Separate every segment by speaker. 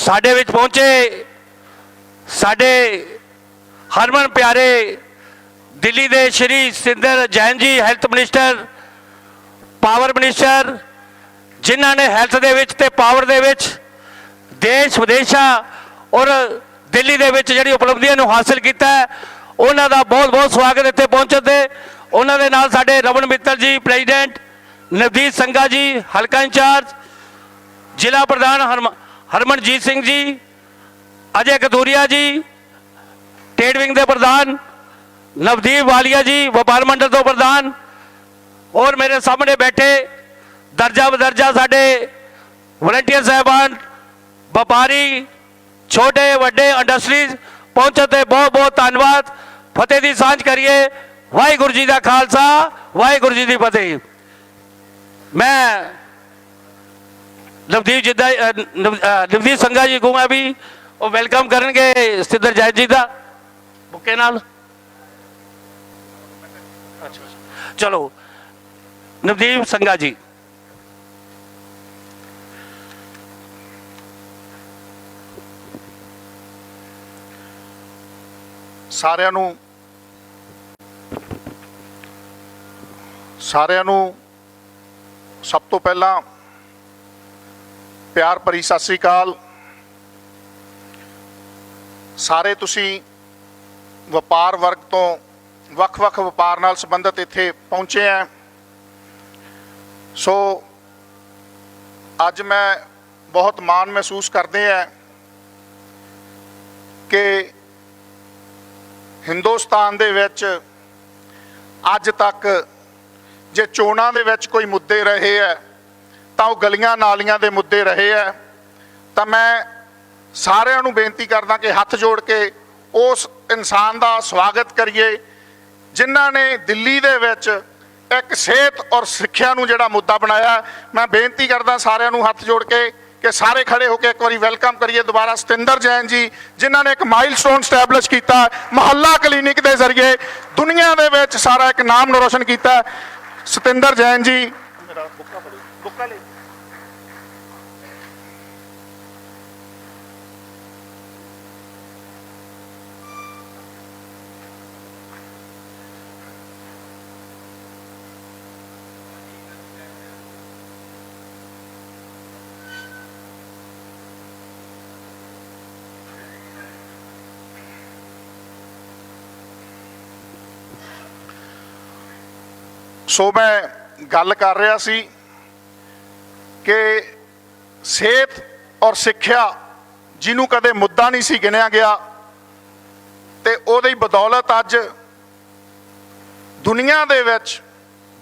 Speaker 1: साडे विच पहुंचे साडे हरमन प्यारे दिल्ली दे Shri Satinder Jain ji, health minister, power minister, जिन्हां ने हैल्थ दे विच ते पावर दे विच देश विदेशा और दिल्ली दे विच जिहड़ी उपलब्धियां नूं हासिल कीता है, उन्हां दा बहुत बहुत स्वागत इत्थे पहुंचण ते। उन्हां दे नाल साडे रमन मित्तल जी प्रेजिडेंट, नवदीप संघा जी हलका इंचार्ज, जिला प्रधान हरमनजीत सिंह जी, अजय कथूरिया जी ट्रेड विंग के प्रधान, नवदीप वालिया जी व्यापार मंडल तो प्रधान, और मेरे सामने बैठे दर्जा बदर्जा साडे वॉलंटियर साहबान, व्यापारी, छोटे वड्डे इंडस्ट्रीज पहुंचते बहुत बहुत धन्यवाद। फतेह दी सांझ करिए। वाहिगुरू जी का खालसा, वाहिगुरू जी की फतेह। मैं नवदीप संघा जी को मैं भी वो वेलकम करनगे सतिंदर जैन जी का बुके नाल। चलो नवदीप संघा जी।
Speaker 2: सारिਆਂ ਨੂੰ सब तो पहला प्यार भरी सत श्री अकाल। सारे तुसी व्यापार वर्ग तो ਵੱਖ-ਵੱਖ व्यापार नाल संबंधित इत्थे पहुंचे हैं। सो अज मैं बहुत माण महसूस करते हैं कि हिंदुस्तान दे विच अज तक जे चोणां दे विच कोई मुद्दे रहे है तो वह गलियां नालियां दे मुद्दे रहे है। तो मैं सारिਆਂ ਨੂੰ बेनती करदा कि हथ जोड़ के उस इंसान का स्वागत करिए जिन्हां ने दिल्ली दे विच एक सेहत और सिक्ख्या नूं जिहड़ा मुद्दा बनाया। मैं बेनती करदा सारिਆਂ ਨੂੰ हथ जोड़ के कि सारे खड़े होकर एक बार वेलकम करिए दोबारा सतिंदर जैन जी, जिन्होंने एक माइलस्टोन स्टैबलिश किया मुहल्ला क्लीनिक के जरिए दुनिया दे विच सारा एक नाम रोशन किया। सतिंदर जैन जी मेरा बुक्का ले। सो मैं गल कर रहा सी कि सेहत और सिक्ख्या जिन्हों कदे मुद्दा नहीं सी गिनिया गया ते ओदी बदौलत अज दुनिया दे विच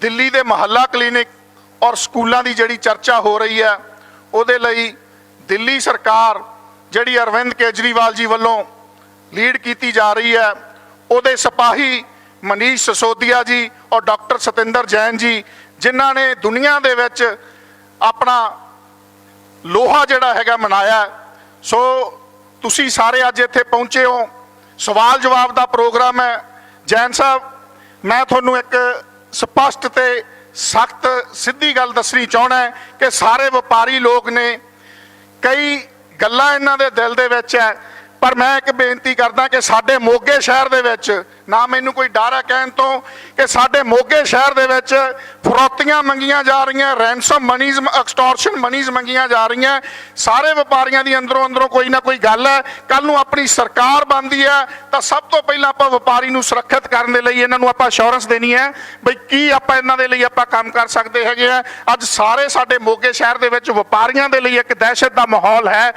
Speaker 2: दिल्ली दे मुहल्ला क्लीनिक और स्कूलों की जिहड़ी चर्चा हो रही है, उहदे लई दिल्ली सरकार जिहड़ी अरविंद केजरीवाल जी वालों लीड की जा रही है, उहदे सिपाही मनीष सिसोदिया जी और डॉक्टर सतिंदर जैन जी, जिन्हों ने दुनिया दे विच अपना लोहा जिहड़ा हैगा मनाया। सो तुसी सारे अज इत्थे पहुंचे हो, सवाल जवाब का प्रोग्राम है। जैन साहब, मैं तुहानूं एक स्पष्ट ते सख्त सीधी गल दसनी चाहना है कि सारे व्यापारी लोग ने कई गल्लां इन्हां दे दिल दे विच है, पर मैं एक बेनती करदा कि साडे मोगे शहर दे विच ना मैनूं कोई डर है कहण तो कि साडे मोगे शहर दे विच फरौतियां मंगियां जा रही, रैंसम मनीज, एक्सटॉर्शन मनीज मंगियां जा रही। सारे व्यापारियों की अंदरों अंदरों कोई ना कोई गल है। कल नूं अपनी सरकार बनती है तो सब तो पहला आपां व्यापारी नूं सुरक्षित करने दे लई इन्हां नूं आपां अश्योरेंस देनी है बई की आपां इन्हां दे लई आपां काम कर सकते हैगे आ। अज सारे साडे मोगे शहर दे विच व्यापारियों दे लई एक दहशत दा माहौल है।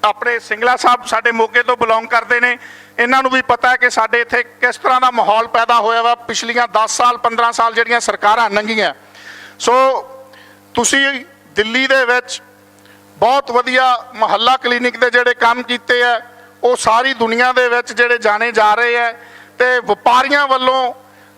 Speaker 2: अपने सिंगला साहब साडे मोगे तो बिलोंग करते हैं, इन्हों भी पता है कि साडे इत्थे किस तरह का माहौल पैदा होया वा पिछलियां 10 साल 15 साल जिहड़ियां सरकारां लंघीआं। सो तुसी दिल्ली दे विच बहुत वधिया मुहल्ला क्लीनिक दे जिहड़े काम कीते है वो सारी दुनिया दे विच जिहड़े जाने जा रहे हैं। तो व्यापारियों वालों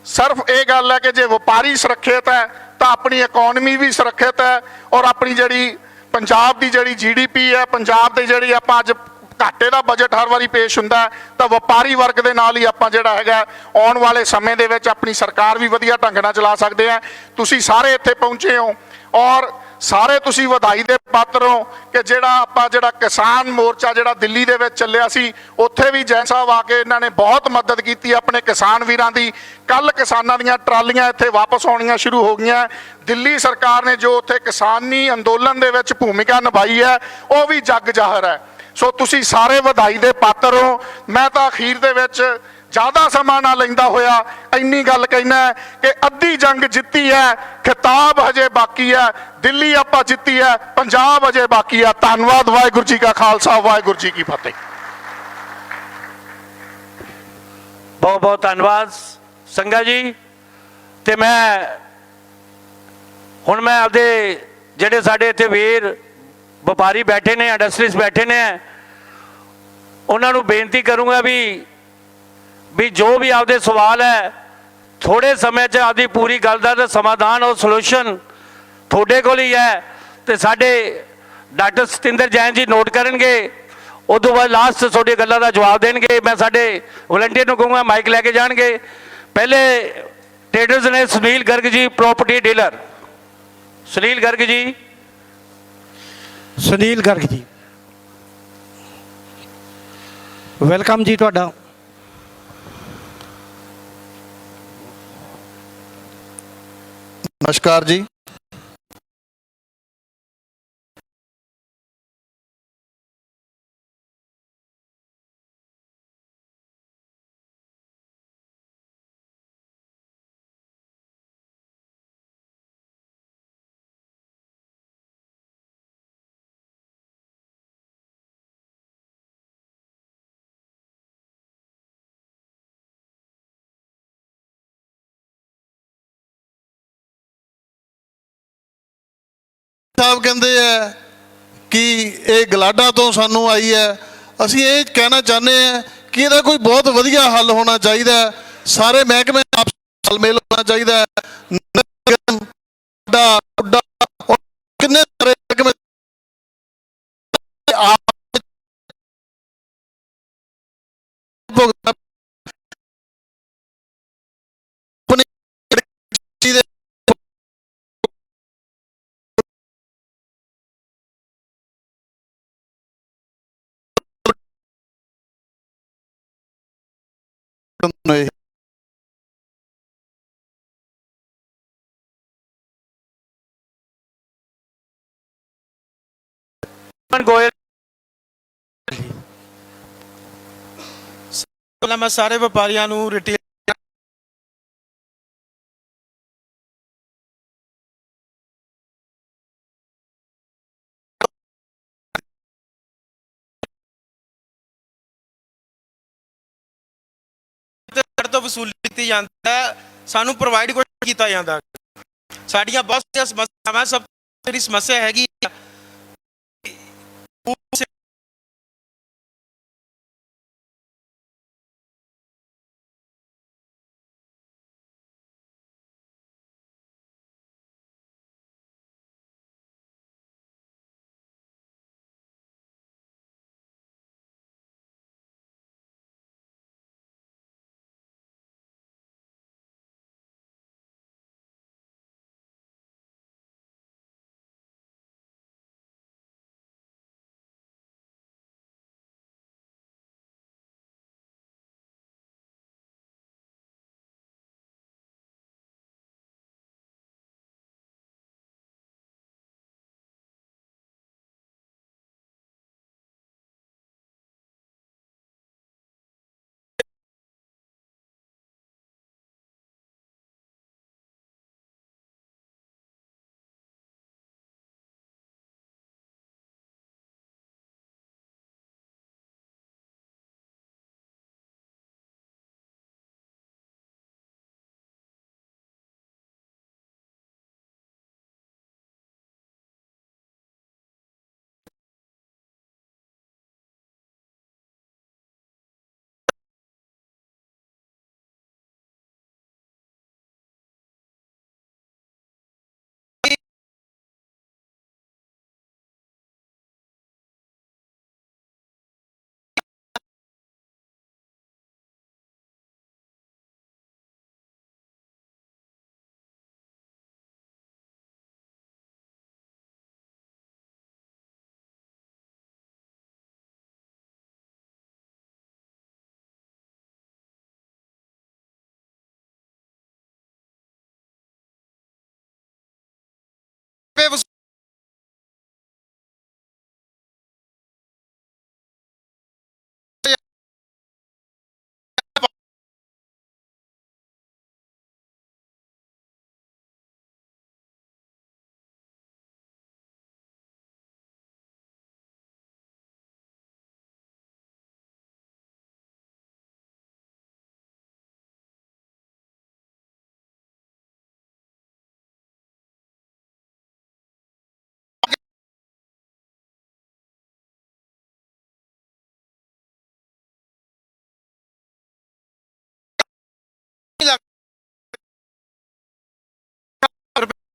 Speaker 2: सिर्फ ये गल है कि जे व्यापारी सुरक्षित है तो अपनी इकोनमी भी सुरक्षित है और अपनी जिहड़ी पंजाब की जिहड़ी GDP है, पंजाब की जिहड़ी आपां अज घाटे का बजट हर बारी पेश हुंदा है तो व्यापारी वर्ग के नाल ही आपां जिहड़ा हैगा आउण वाले समय दे विच अपनी सरकार भी वधिया ढंग नाल चला सकते हैं। तुसीं सारे इत्थे पहुंचे हो और ਸਾਰੇ ਤੁਸੀਂ ਵਧਾਈ ਦੇ ਪਾਤਰ ਹੋ ਕਿ ਜਿਹੜਾ ਕਿਸਾਨ ਮੋਰਚਾ ਜਿਹੜਾ ਦਿੱਲੀ ਦੇ ਵਿੱਚ ਚੱਲਿਆ ਸੀ, ਉੱਥੇ ਵੀ ਜੈਨ ਸਾਹਿਬ ਆ ਕੇ ਇਹਨਾਂ ਨੇ ਬਹੁਤ ਮਦਦ ਕੀਤੀ ਆਪਣੇ ਕਿਸਾਨ ਵੀਰਾਂ ਦੀ। ਕੱਲ ਕਿਸਾਨਾਂ ਦੀਆਂ ਟਰਾਲੀਆਂ ਇੱਥੇ ਵਾਪਸ ਆਉਣੀਆਂ ਸ਼ੁਰੂ ਹੋ ਗਈਆਂ। ਦਿੱਲੀ ਸਰਕਾਰ ਨੇ ਜੋ ਉੱਥੇ ਕਿਸਾਨੀ ਅੰਦੋਲਨ ਦੇ ਵਿੱਚ ਭੂਮਿਕਾ ਨਿਭਾਈ ਹੈ ਉਹ ਵੀ ਜੱਗ ਜ਼ਾਹਰ ਹੈ। ਸੋ ਤੁਸੀਂ ਸਾਰੇ ਵਧਾਈ ਦੇ ਪਾਤਰ ਹੋ। ਮੈਂ ਤਾਂ ਅਖੀਰ ਦੇ ਵਿੱਚ ਜ਼ਿਆਦਾ ਸਮਾਂ ਨਾ ਲੈਂਦਾ ਹੋਇਆ ਇੰਨੀ ਗੱਲ ਕਹਿਣਾ ਕਿ ਅੱਧੀ ਜੰਗ ਜਿੱਤੀ ਹੈ, ਖਿਤਾਬ ਹਜੇ ਬਾਕੀ ਹੈ। ਦਿੱਲੀ ਆਪਾਂ ਜਿੱਤੀ ਹੈ, ਪੰਜਾਬ ਹਜੇ ਬਾਕੀ ਹੈ। ਧੰਨਵਾਦ। ਵਾਹਿਗੁਰੂ ਜੀ ਕਾ ਖਾਲਸਾ, ਵਾਹਿਗੁਰੂ ਜੀ ਕੀ ਫਤਿਹ।
Speaker 1: ਬਹੁਤ ਬਹੁਤ ਧੰਨਵਾਦ ਸੰਗਾ ਜੀ। ਤੇ ਮੈਂ ਆਪਦੇ ਜਿਹੜੇ ਸਾਡੇ ਇੱਥੇ ਵੀਰ ਵਪਾਰੀ ਬੈਠੇ ਨੇ, ਇੰਡਸਟਰੀਜ਼ ਬੈਠੇ ਨੇ, ਉਹਨਾਂ ਨੂੰ ਬੇਨਤੀ ਕਰੂੰਗਾ ਵੀ ਜੋ ਵੀ ਆਪਦੇ ਸਵਾਲ ਹੈ ਥੋੜੇ ਸਮੇਂ 'ਚ ਆਪਦੀ ਪੂਰੀ ਗੱਲ ਦਾ ਸਮਾਧਾਨ ਔਰ ਸੋਲੂਸ਼ਨ ਤੁਹਾਡੇ ਕੋਲ ਹੀ ਹੈ। ਤੇ ਸਾਡੇ ਡਾਕਟਰ ਸਤਿੰਦਰ ਜੈਨ ਜੀ ਨੋਟ ਕਰਨਗੇ, ਉਦੋਂ ਬਾਅਦ ਲਾਸਟ ਤੁਹਾਡੀ ਗੱਲਾਂ ਦਾ ਜਵਾਬ ਦੇਣਗੇ। ਮੈਂ ਸਾਡੇ ਵਲੰਟੀਅਰ ਨੂੰ ਕਹੂੰਗਾ ਮਾਈਕ ਲੈ ਕੇ ਜਾਣਗੇ। ਪਹਿਲੇ ਟ੍ਰੇਡਰਸ ਨੇ ਸੁਨੀਲ ਗਰਗ ਜੀ, ਪ੍ਰੋਪਰਟੀ ਡੀਲਰ। ਸੁਨੀਲ ਗਰਗ ਜੀ।
Speaker 3: ਸੁਨੀਲ ਗਰਗ ਜੀ, ਵੈਲਕਮ ਜੀ ਤੁਹਾਡਾ।
Speaker 4: ਨਮਸਕਾਰ ਜੀ। ਸਾਹਿਬ ਕਹਿੰਦੇ ਆ ਕਿ ਇਹ ਗਲਾਡਾ ਤੋਂ ਸਾਨੂੰ ਆਈ ਹੈ। ਅਸੀਂ ਇਹ ਕਹਿਣਾ ਚਾਹੁੰਦੇ ਹਾਂ ਕਿ ਇਹਦਾ ਕੋਈ ਬਹੁਤ ਵਧੀਆ ਹੱਲ ਹੋਣਾ ਚਾਹੀਦਾ ਹੈ। ਸਾਰੇ ਮਹਿਕਮੇ ਆਪਸ ਵਿੱਚ ਤਾਲਮੇਲ ਹੋਣਾ ਚਾਹੀਦਾ ਹੈ। ਕਿੰਨੇ ਸਾਰੇ ਮਹਿਕਮੇ
Speaker 1: ਗੋਇਲ।
Speaker 5: ਪਹਿਲਾਂ ਮੈਂ ਸਾਰੇ ਵਪਾਰੀਆਂ ਨੂੰ ਰਿਟੇਲ ਤੋਂ ਵਸੂਲੀ ਕੀਤੀ ਜਾਂਦੀ ਹੈ, ਸਾਨੂੰ ਪ੍ਰੋਵਾਈਡ ਕੀਤਾ ਜਾਂਦਾ। ਸਾਡੀਆਂ ਬਹੁਤ ਸਾਰੀਆਂ ਸਮੱਸਿਆਵਾਂ, ਸਭ ਤੋਂ ਜਿਹੜੀ ਸਮੱਸਿਆ ਹੈਗੀ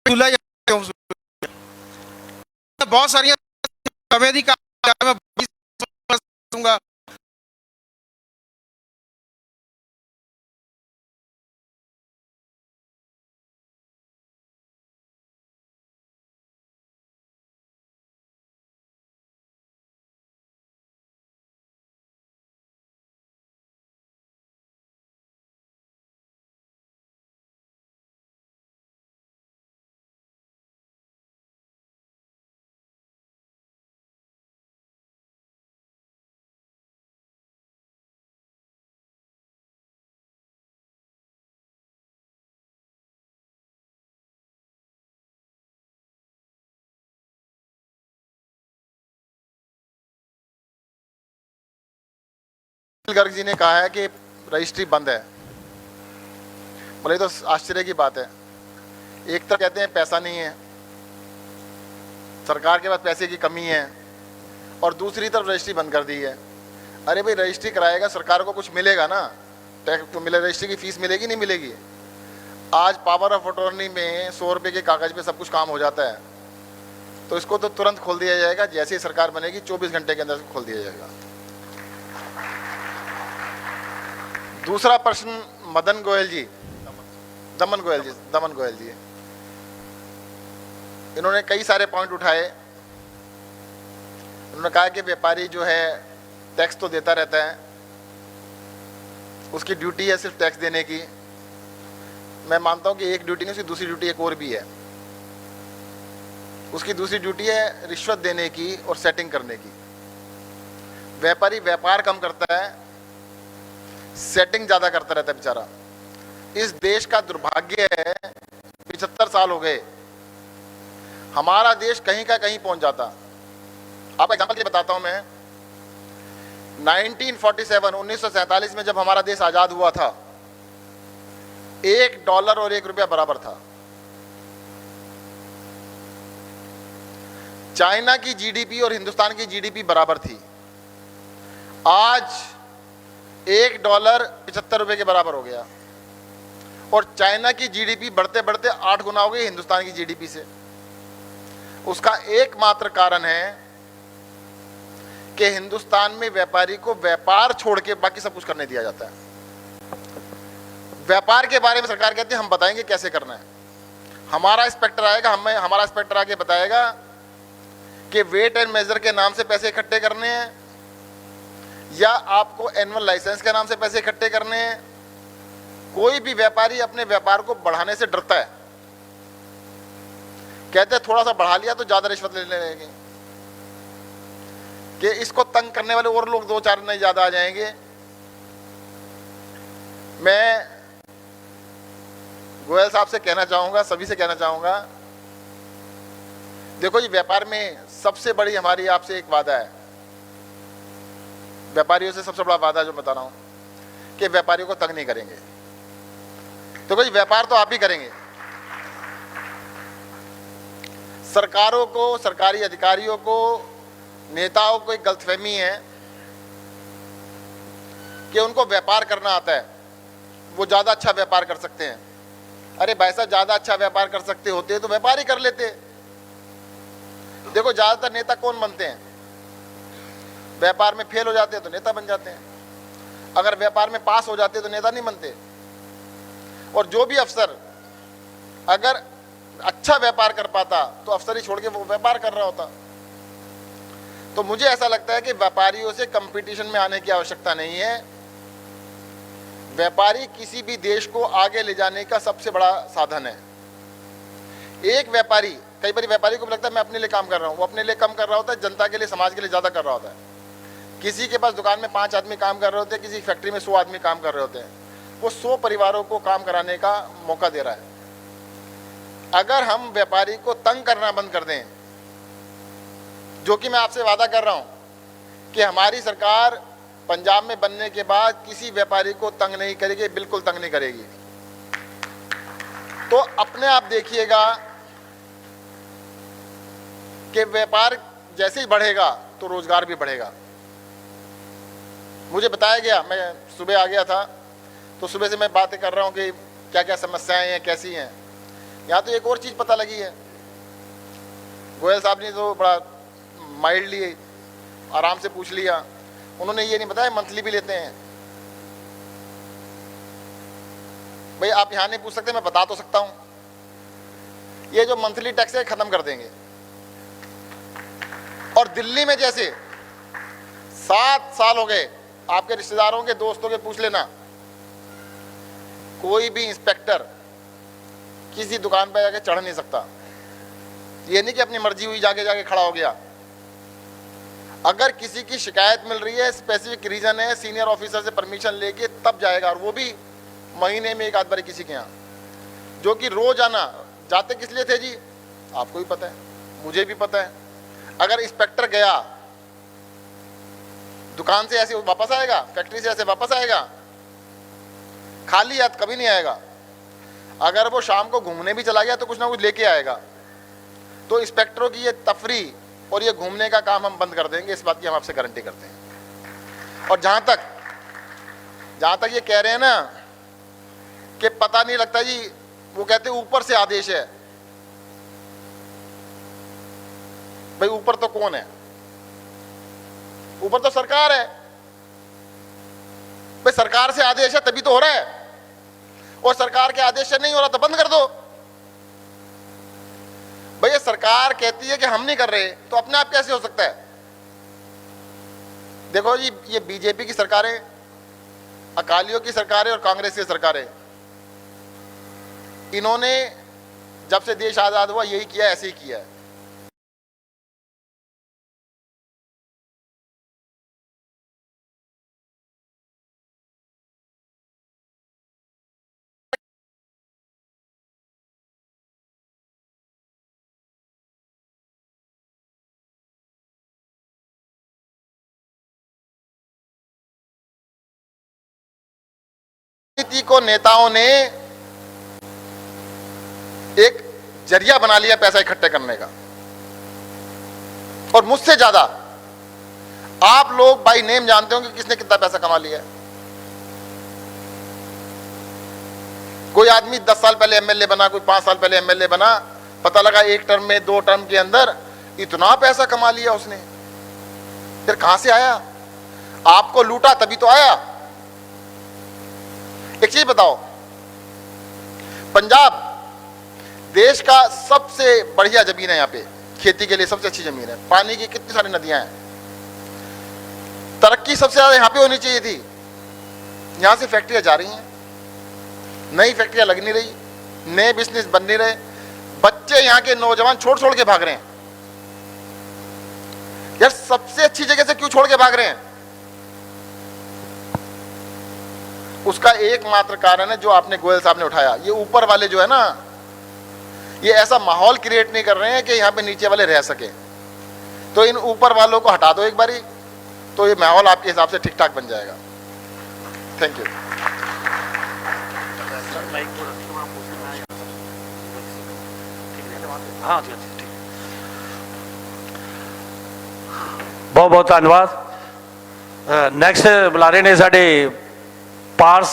Speaker 5: ਵਸੂਲਿਆ ਕਿਉਂ ਵਸੂਲਿਆ? ਬਹੁਤ ਸਾਰੀਆਂ ਸਮੇਂ ਦੀ ਮੈਂ ਦੂੰਗਾ।
Speaker 6: गर्ग जी ने कहा है कि रजिस्ट्री बंद है। बोले तो आश्चर्य की बात है। एक तरफ कहते हैं पैसा नहीं है, सरकार के पास पैसे की कमी है, और दूसरी तरफ रजिस्ट्री बंद कर दी है। अरे भाई, रजिस्ट्री कराएगा, सरकार को कुछ मिलेगा ना, टैक्स तो मिले, रजिस्ट्री की फीस मिलेगी नहीं मिलेगी? आज पावर ऑफ अटॉर्नी में 100 रुपये के कागज़ पे सब कुछ काम हो जाता है, तो इसको तो तुरंत खोल दिया जाएगा। जैसे ही सरकार बनेगी 24 घंटे के अंदर खोल दिया जाएगा। दूसरा प्रश्न दमन गोयल जी, इन्होंने कई सारे पॉइंट उठाए। उन्होंने कहा कि व्यापारी जो है टैक्स तो देता रहता है, उसकी ड्यूटी है सिर्फ टैक्स देने की। मैं मानता हूं कि एक ड्यूटी नहीं, उसकी दूसरी ड्यूटी एक और भी है। उसकी दूसरी ड्यूटी है रिश्वत देने की और सेटिंग करने की। व्यापारी व्यापार कम करता है, सेटिंग ज़्यादा करता रहता है बेचारा। इस देश का दुर्भाग्य है, 75 साल हो गए, हमारा देश कहीं का कहीं पहुंच जाता। आप एग्जाम्पल के लिए बताता हूं मैं। 1947 में जब हमारा देश आज़ाद हुआ था, $1 और $1 बराबर था। चाइना की जीडीपी और हिंदुस्तान की जीडीपी बराबर थी। आज $1 $75 के बराबर हो गया, और चाइना की जीडीपी बढ़ते बढ़ते 8 गुना हो गई हिंदुस्तान की जीडीपी से। उसका एकमात्र कारण है कि हिंदुस्तान में व्यापारी को व्यापार छोड़ के बाकी सब कुछ करने दिया जाता है। व्यापार के बारे में सरकार कहती है हम बताएंगे कैसे करना है। हमारा इंस्पेक्टर आएगा, हमारा इंस्पेक्टर आके बताएगा कि वेट एंड मेजर के नाम से पैसे इकट्ठे करने हैं, या आपको एनुअल लाइसेंस के नाम से पैसे इकट्ठे करने हैं। कोई भी व्यापारी अपने व्यापार को बढ़ाने से डरता है, कहते हैं थोड़ा सा बढ़ा लिया तो ज्यादा रिश्वत लेने लगेंगे, कि इसको तंग करने वाले और लोग 2-4 नहीं ज्यादा आ जाएंगे। मैं गोयल साहब से कहना चाहूंगा, सभी से कहना चाहूंगा, देखो जी, व्यापार में सबसे बड़ी हमारी आपसे एक वादा है, व्यापारियों से सबसे बड़ा वादा जो बता रहा हूं, कि व्यापारियों को तंग नहीं करेंगे। तो भाई व्यापार तो आप ही करेंगे। सरकारों को, सरकारी अधिकारियों को, नेताओं को एक गलतफहमी है कि उनको व्यापार करना आता है, वो ज़्यादा अच्छा व्यापार कर सकते हैं। अरे भाई साहब, ज़्यादा अच्छा व्यापार कर सकते होते तो व्यापार ही कर लेते। देखो, ज़्यादातर नेता कौन बनते हैं? व्यापार में फेल हो जाते हैं तो नेता बन जाते हैं, अगर व्यापार में पास हो जाते तो नेता नहीं बनते। और जो भी अफसर अगर अच्छा व्यापार कर पाता तो अफसर ही छोड़ के वो व्यापार कर रहा होता। तो मुझे ऐसा लगता है कि व्यापारियों से कंपटीशन में आने की आवश्यकता नहीं है। व्यापारी किसी भी देश को आगे ले जाने का सबसे बड़ा साधन है। एक व्यापारी, कई बार व्यापारी को लगता है मैं अपने लिए काम कर रहा हूँ, वो अपने लिए कम कर रहा होता है, जनता के लिए, समाज के लिए ज़्यादा कर रहा होता है। किसी के पास दुकान में 5 आदमी काम कर रहे होते हैं, किसी फैक्ट्री में 100 आदमी काम कर रहे होते हैं, वो 100 परिवारों को काम कराने का मौका दे रहा है। अगर हम व्यापारी को तंग करना बंद कर दें, जो कि मैं आपसे वादा कर रहा हूं कि हमारी सरकार पंजाब में बनने के बाद किसी व्यापारी को तंग नहीं करेगी, बिल्कुल तंग नहीं करेगी, तो अपने आप देखिएगा कि व्यापार जैसे ही बढ़ेगा तो रोजगार भी बढ़ेगा। मुझे बताया गया, मैं सुबह आ गया था तो सुबह से मैं बातें कर रहा हूं कि क्या क्या समस्याएं हैं, कैसी हैं, यहाँ तो एक और चीज पता लगी है, गोयल साहब ने तो बड़ा माइल्डली आराम से पूछ लिया, उन्होंने ये नहीं बताया मंथली भी लेते हैं। भाई आप यहाँ नहीं पूछ सकते, मैं बता तो सकता हूँ, ये जो मंथली टैक्स है खत्म कर देंगे। और दिल्ली में जैसे 7 साल हो गए, आपके रिश्तेदारों के दोस्तों के पूछ लेना, कोई भी इंस्पेक्टर किसी दुकान पर जाके चढ़ नहीं सकता। ये नहीं कि अपनी मर्जी हुई जाके जाके खड़ा हो गया। अगर किसी की शिकायत मिल रही है, स्पेसिफिक रीजन है, सीनियर ऑफिसर से परमिशन लेके तब जाएगा, और वो भी महीने में एक आध बार किसी के यहाँ, जो कि रोजाना जाते किस लिए थे जी, आपको भी पता है, मुझे भी पता है। अगर इंस्पेक्टर गया दुकान से ऐसे वापस आएगा, फैक्ट्री से ऐसे वापस आएगा, खाली हाथ कभी नहीं आएगा। अगर वो शाम को घूमने भी चला गया तो कुछ ना कुछ लेके आएगा। तो इंस्पेक्टरों की ये तफरी और ये घूमने का काम हम बंद कर देंगे, इस बात की हम आपसे गारंटी करते हैं। और जहां तक ये कह रहे हैं ना कि पता नहीं लगता जी, वो कहते ऊपर से आदेश है। भाई ऊपर तो कौन है? ऊपर तो सरकार है। भाई सरकार से आदेश है तभी तो हो रहा है, और सरकार के आदेश से नहीं हो रहा तो बंद कर दो। भैया सरकार कहती है कि हम नहीं कर रहे, तो अपने आप कैसे हो सकता है? देखो जी, ये बीजेपी की सरकारें, अकालियों की सरकारें और कांग्रेस की सरकारें, इन्होंने जब से देश आजाद हुआ यही किया, ऐसे ही किया है। राजनीति को नेताओं ने एक जरिया बना लिया पैसा इकट्ठे करने का, और मुझसे ज्यादा आप लोग बाई नेम जानते हो कि किसने कितना पैसा कमा लिया है। कोई आदमी 10 साल पहले एमएलए बना, कोई 5 साल पहले एमएलए बना, पता लगा 1 टर्म में 2 टर्म के अंदर इतना पैसा कमा लिया उसने। फिर कहां से आया? आपको लूटा तभी तो आया। एक चीज बताओ, पंजाब देश का सबसे बढ़िया जमीन है, यहाँ पे खेती के लिए सबसे अच्छी जमीन है, पानी की कितनी सारी नदियां हैं, तरक्की सबसे ज्यादा यहाँ पे होनी चाहिए थी। यहाँ से फैक्ट्रियां जा रही हैं, नई फैक्ट्रियां लग नहीं रही, नए बिजनेस बन नहीं रहे, बच्चे यहाँ के नौजवान छोड़ छोड़ के भाग रहे हैं। यार सबसे अच्छी जगह से क्यों छोड़ के भाग रहे हैं? उसका एकमात्र कारण है जो आपने गोयल साहब ने उठाया, ये ऊपर वाले जो है ना, ये ऐसा माहौल क्रिएट नहीं कर रहे हैं कि यहाँ पे नीचे वाले रह सके। तो इन ऊपर वालों को हटा दो एक बारी, तो ये माहौल आपके हिसाब से ठीक ठाक बन जाएगा। Thank you.
Speaker 1: हाँ ठीक। बहुत बहुत धन्यवाद। ਨੈਕਸਟ ਬੁਲਾਰੇ ਨੇ ਸਾਡੇ ਪਾਰਸ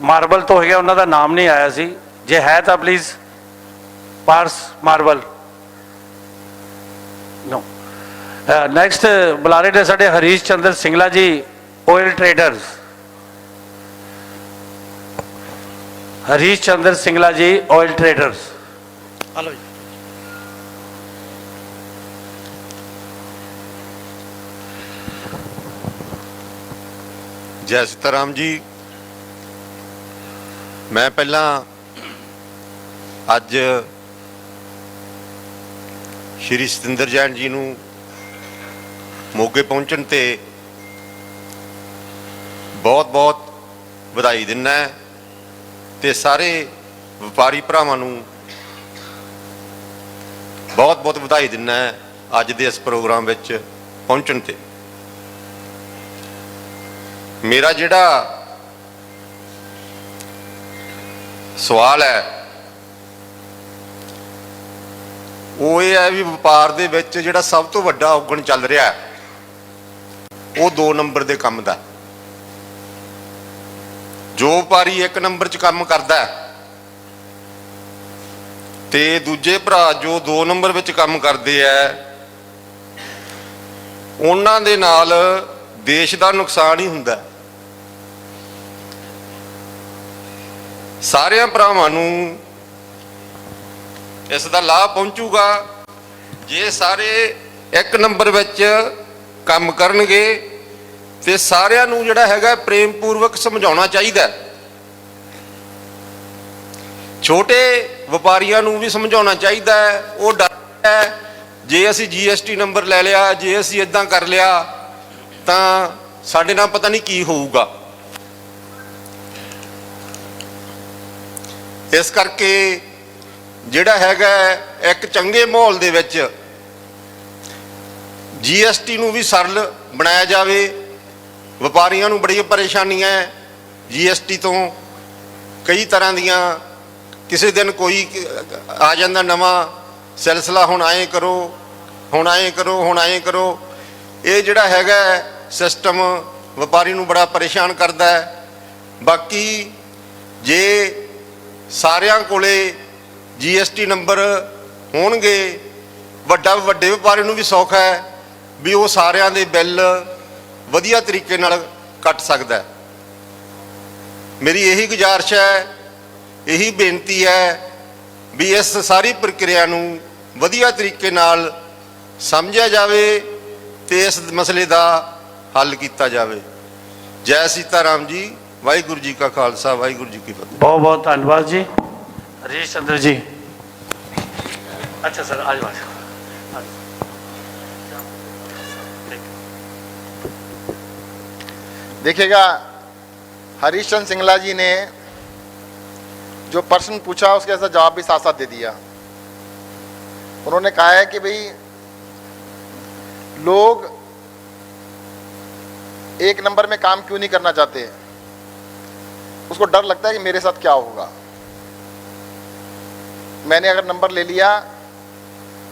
Speaker 1: ਮਾਰਬਲ ਤੋਂ ਹੈਗਾ, ਉਹਨਾਂ ਦਾ ਨਾਮ ਨਹੀਂ ਆਇਆ ਸੀ, ਜੇ ਹੈ ਤਾਂ ਪਲੀਜ਼ ਪਾਰਸ ਮਾਰਬਲ ਨੋ। ਨੈਕਸਟ ਬੁਲਾਰੇ ਨੇ ਸਾਡੇ Harish Chandra Singla ji, oil traders. Harish Chandra Singla ji, oil traders.
Speaker 3: Hello जी।
Speaker 7: जय सीताराम जी। मैं पहला अज श्री सतिंदर जैन जी नूं मोगे पहुंचण ते बहुत बहुत बधाई दिना है, ते सारे व्यापारी भरावां नूं बहुत बहुत बधाई दिना है अज दे इस प्रोग्राम विच पहुंचण ते। मेरा जिहड़ा सवाल है वो ये है भी व्यापार दे विच जिहड़ा सब तो वड्डा औगण चल रहा है वो 2 नंबर दे काम दा। जो व्यापारी 1 नंबर च काम करता है ਤੇ ਦੂਜੇ ਭਰਾ ਜੋ 2 ਨੰਬਰ ਵਿੱਚ ਕੰਮ ਕਰਦੇ ਆ, ਉਹਨਾਂ ਦੇ ਨਾਲ ਦੇਸ਼ ਦਾ ਨੁਕਸਾਨ ਹੀ ਹੁੰਦਾ। ਸਾਰਿਆਂ ਭਰਾਵਾਂ ਨੂੰ ਇਸ ਦਾ ਲਾਭ ਪਹੁੰਚੂਗਾ ਜੇ ਸਾਰੇ 1 ਨੰਬਰ ਵਿੱਚ ਕੰਮ ਕਰਨਗੇ। ਤੇ ਸਾਰਿਆਂ ਨੂੰ ਜਿਹੜਾ ਹੈਗਾ ਪ੍ਰੇਮ ਪੂਰਵਕ ਸਮਝਾਉਣਾ ਚਾਹੀਦਾ। ਛੋਟੇ ਵਪਾਰੀਆਂ ਨੂੰ ਵੀ ਸਮਝਾਉਣਾ ਚਾਹੀਦਾ ਹੈ। ਉਹ ਡਰ ਹੈ ਜੇ ਅਸੀਂ GST ਨੰਬਰ ਲੈ ਲਿਆ, ਜੇ ਅਸੀਂ ਇਦਾਂ ਕਰ ਲਿਆ ਤਾਂ ਸਾਡੇ ਨਾਲ ਪਤਾ ਨਹੀਂ ਕੀ ਹੋਊਗਾ। ਇਸ ਕਰਕੇ ਜਿਹੜਾ ਹੈਗਾ ਇੱਕ ਚੰਗੇ ਮਾਹੌਲ ਦੇ ਵਿੱਚ GST ਨੂੰ ਵੀ ਸਰਲ ਬਣਾਇਆ ਜਾਵੇ। ਵਪਾਰੀਆਂ ਨੂੰ ਬੜੀਆਂ ਪਰੇਸ਼ਾਨੀਆਂ GST ਤੋਂ, ਕਈ ਤਰ੍ਹਾਂ ਦੀਆਂ। ਕਿਸੇ ਦਿਨ ਕੋਈ ਆ ਜਾਂਦਾ ਨਵਾਂ ਸਿਲਸਿਲਾ, ਹੁਣ ਐਂ ਕਰੋ, ਹੁਣ ਐਂ ਕਰੋ, ਹੁਣ ਐਂ ਕਰੋ। ਇਹ ਜਿਹੜਾ ਹੈਗਾ ਸਿਸਟਮ ਵਪਾਰੀ ਨੂੰ ਬੜਾ ਪਰੇਸ਼ਾਨ ਕਰਦਾ ਹੈ। ਬਾਕੀ ਜੇ ਸਾਰਿਆਂ ਕੋਲੇ GST ਨੰਬਰ ਹੋਣਗੇ, ਵੱਡੇ ਵਪਾਰੀ ਨੂੰ ਵੀ ਸੌਖ ਹੈ ਵੀ ਉਹ ਸਾਰਿਆਂ ਦੇ ਬਿੱਲ ਵਧੀਆ ਤਰੀਕੇ ਨਾਲ ਕੱਟ ਸਕਦਾ ਹੈ। ਮੇਰੀ ਇਹੀ ਗੁਜ਼ਾਰਿਸ਼ ਹੈ, ਇਹੀ ਬੇਨਤੀ ਹੈ ਵੀ ਇਸ ਸਾਰੀ ਪ੍ਰਕਿਰਿਆ ਨੂੰ ਵਧੀਆ ਤਰੀਕੇ ਨਾਲ ਸਮਝਿਆ ਜਾਵੇ ਤੇ ਇਸ ਮਸਲੇ ਦਾ ਹੱਲ ਕੀਤਾ ਜਾਵੇ। ਜੈ ਸੀਤਾ ਰਾਮ ਜੀ। ਵਾਹਿਗੁਰੂ ਜੀ ਕਾ ਖਾਲਸਾ, ਵਾਹਿਗੁਰੂ ਜੀ ਕੀ ਫਤਿਹ।
Speaker 1: बहुत बहुत धन्यवाद जी। हरीश चंद्र जी। अच्छा सर, आज बात
Speaker 6: देखिएगा, हरीश चंद्र सिंगला जी ने जो प्रश्न पूछा उसके ऐसा जवाब भी साथ साथ दे दिया। उन्होंने कहा है कि भाई लोग 1 नंबर में काम क्यों नहीं करना चाहते, उसको डर लगता है कि मेरे साथ क्या होगा। मैंने अगर नंबर ले लिया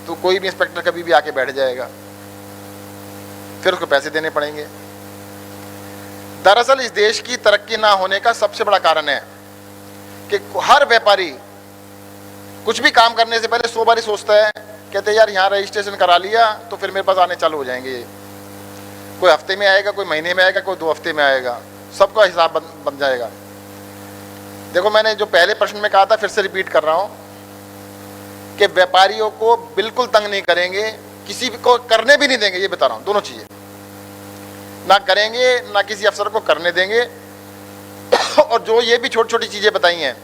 Speaker 6: तो कोई भी इंस्पेक्टर कभी भी आके बैठ जाएगा, फिर उसको पैसे देने पड़ेंगे। दरअसल इस देश की तरक्की ना होने का सबसे बड़ा कारण है कि हर व्यापारी कुछ भी काम करने से पहले 100 बार सोचता है। कहते हैं यार यहाँ रजिस्ट्रेशन करा लिया तो फिर मेरे पास आने चालू हो जाएंगे। कोई हफ्ते में आएगा, कोई महीने में आएगा, कोई 2 हफ्ते में आएगा, सबका हिसाब बन जाएगा। देखो, मैंने जो पहले प्रश्न में कहा था फिर से रिपीट कर रहा हूँ कि व्यापारियों को बिल्कुल तंग नहीं करेंगे, किसी को करने भी नहीं देंगे। ये बता रहा हूँ, दोनों चीज़ें ना करेंगे ना किसी अफसर को करने देंगे। और जो ये भी छोटी छोटी चीज़ें बताई हैं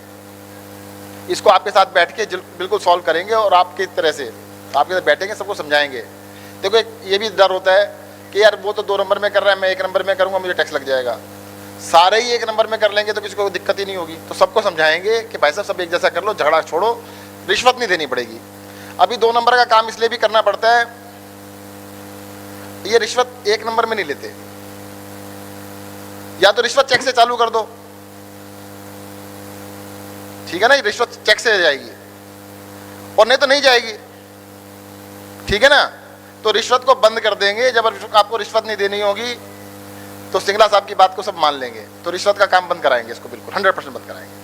Speaker 6: इसको आपके साथ बैठ के बिल्कुल सॉल्व करेंगे और आपकी तरह से आपके साथ बैठेंगे, सबको समझाएंगे। देखो, एक ये भी डर होता है कि यार वो तो 2 नंबर में कर रहा है, मैं 1 नंबर में करूँगा, मुझे टैक्स लग जाएगा। सारे ही 1 नंबर में कर लेंगे तो किसी को दिक्कत ही नहीं होगी। तो सबको समझाएंगे कि भाई साहब सब एक जैसा कर लो, झगड़ा छोड़ो, रिश्वत नहीं देनी पड़ेगी। अभी 2 नंबर का काम इसलिए भी करना पड़ता है, ये रिश्वत 1 नंबर में नहीं लेते। या तो रिश्वत चेक से चालू कर दो, ठीक है ना, ये रिश्वत चेक से जाएगी, और नहीं तो नहीं जाएगी, ठीक है ना। तो रिश्वत को बंद कर देंगे। जब आपको रिश्वत नहीं देनी होगी तो सिंगला साहब की बात को सब मान लेंगे, तो रिश्वत का काम बंद कराएंगे, इसको बिल्कुल 100% बंद कराएंगे।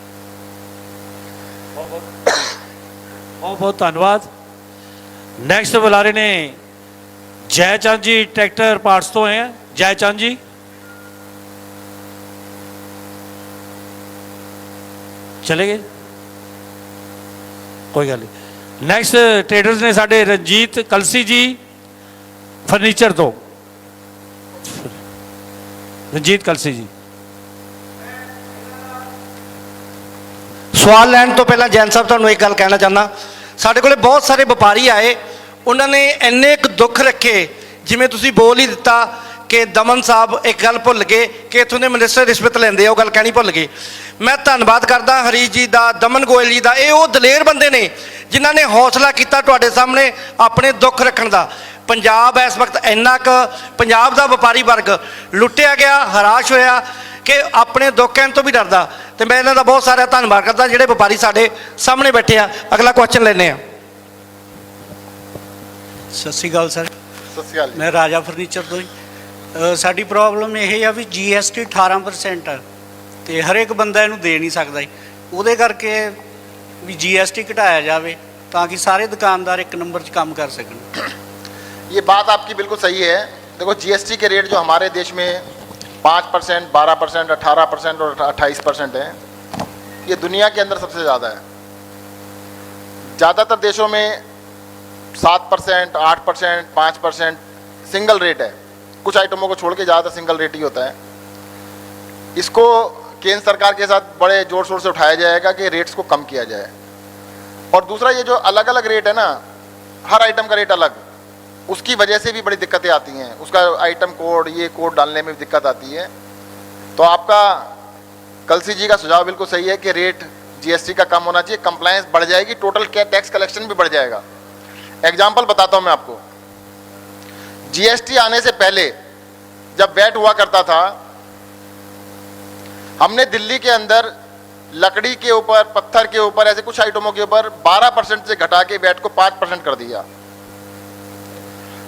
Speaker 1: बहुत बहुत धन्यवाद। नेक्स्ट बुलारे ने जयचंद जी ट्रैक्टर पार्ट्स तो हैं। जयचंद जी। चले गए, कोई गल नहीं। नेक्स्ट ट्रेडर्स ने साडे रंजीत कलसी जी फर्नीचर तो। रंजीत कलसी जी।
Speaker 3: ਸਵਾਲ ਲੈਣ ਤੋਂ ਪਹਿਲਾਂ ਜੈਨ ਸਾਹਿਬ ਤੁਹਾਨੂੰ ਇੱਕ ਗੱਲ ਕਹਿਣਾ ਚਾਹੁੰਦਾ, ਸਾਡੇ ਕੋਲੇ ਬਹੁਤ ਸਾਰੇ ਵਪਾਰੀ ਆਏ, ਉਹਨਾਂ ਨੇ ਇੰਨੇ ਕੁ ਦੁੱਖ ਰੱਖੇ, ਜਿਵੇਂ ਤੁਸੀਂ ਬੋਲ ਹੀ ਦਿੱਤਾ ਕਿ ਦਮਨ ਸਾਹਿਬ ਇੱਕ ਗੱਲ ਭੁੱਲ ਗਏ ਕਿ ਇੱਥੋਂ ਦੇ ਮਿਨਿਸਟਰ ਰਿਸ਼ਵਤ ਲੈਂਦੇ ਆ, ਉਹ ਗੱਲ ਕਹਿਣੀ ਭੁੱਲ ਗਏ। ਮੈਂ ਧੰਨਵਾਦ ਕਰਦਾ ਹਰੀਸ਼ ਜੀ ਦਾ, ਦਮਨ ਗੋਇਲ ਜੀ ਦਾ। ਇਹ ਉਹ ਦਲੇਰ ਬੰਦੇ ਨੇ ਜਿਨ੍ਹਾਂ ਨੇ ਹੌਸਲਾ ਕੀਤਾ ਤੁਹਾਡੇ ਸਾਹਮਣੇ ਆਪਣੇ ਦੁੱਖ ਰੱਖਣ ਦਾ। ਪੰਜਾਬ ਇਸ ਵਕਤ ਇੰਨਾ ਕੁ ਪੰਜਾਬ ਦਾ ਵਪਾਰੀ ਵਰਗ ਲੁੱਟਿਆ ਗਿਆ, ਹਰਾਸ਼ ਹੋਇਆ ਕਿ ਆਪਣੇ ਦੁੱਖ ਕਹਿਣ ਤੋਂ ਵੀ ਡਰਦਾ। ਤੇ ਮੈਂ ਇਹਨਾਂ ਦਾ ਬਹੁਤ ਸਾਰਾ ਧੰਨਵਾਦ ਕਰਦਾ ਜਿਹੜੇ ਵਪਾਰੀ ਸਾਡੇ ਸਾਹਮਣੇ ਬੈਠੇ ਆ। ਅਗਲਾ ਕੁਐਸਚਨ ਲੈਂਦੇ ਆ।
Speaker 8: ਸਤਿ ਸ਼੍ਰੀ ਅਕਾਲ ਸਰ।
Speaker 6: सत श्री अकाल जी।
Speaker 8: ਮੈਂ ਰਾਜਾ ਫਰਨੀਚਰ ਤੋਂ ਹੀ। ਸਾਡੀ ਪ੍ਰੋਬਲਮ ਇਹ ਆ ਵੀ GST 18% ਆ ਤੇ ਹਰ ਇੱਕ ਬੰਦਾ ਇਹਨੂੰ ਦੇ ਨਹੀਂ ਸਕਦਾ ਜੀ। ਉਹਦੇ ਕਰਕੇ ਵੀ GST ਘਟਾਇਆ ਜਾਵੇ ਤਾਂ ਕਿ ਸਾਰੇ ਦੁਕਾਨਦਾਰ ਇੱਕ ਨੰਬਰ 'ਚ ਕੰਮ ਕਰ ਸਕਣ।
Speaker 6: ये बात आपकी बिल्कुल सही है। देखो जीएसटी के रेट जो हमारे देश में 5%, 12%, 18% और 28% है, ये दुनिया के अंदर सबसे ज़्यादा है। ज़्यादातर देशों में 7%, 8%, 5% सिंगल रेट है। कुछ आइटमों को छोड़ के ज़्यादातर सिंगल रेट ही होता है। इसको केंद्र सरकार के साथ बड़े जोर शोर से उठाया जाएगा कि रेट्स को कम किया जाए। और दूसरा, ये जो अलग अलग रेट है ना, हर आइटम का रेट अलग, उसकी वजह से भी बड़ी दिक्कतें आती हैं। उसका आइटम कोड, ये कोड डालने में भी दिक्कत आती है। तो आपका कलसी जी का सुझाव बिल्कुल सही है कि रेट जीएसटी का कम होना चाहिए, कंप्लायंस बढ़ जाएगी, टोटल टैक्स कलेक्शन भी बढ़ जाएगा। एग्जाम्पल बताता हूँ मैं आपको। जीएसटी आने से पहले जब वैट हुआ करता था, हमने दिल्ली के अंदर लकड़ी के ऊपर, पत्थर के ऊपर, ऐसे कुछ आइटमों के ऊपर 12% से घटा के वैट को 5% कर दिया।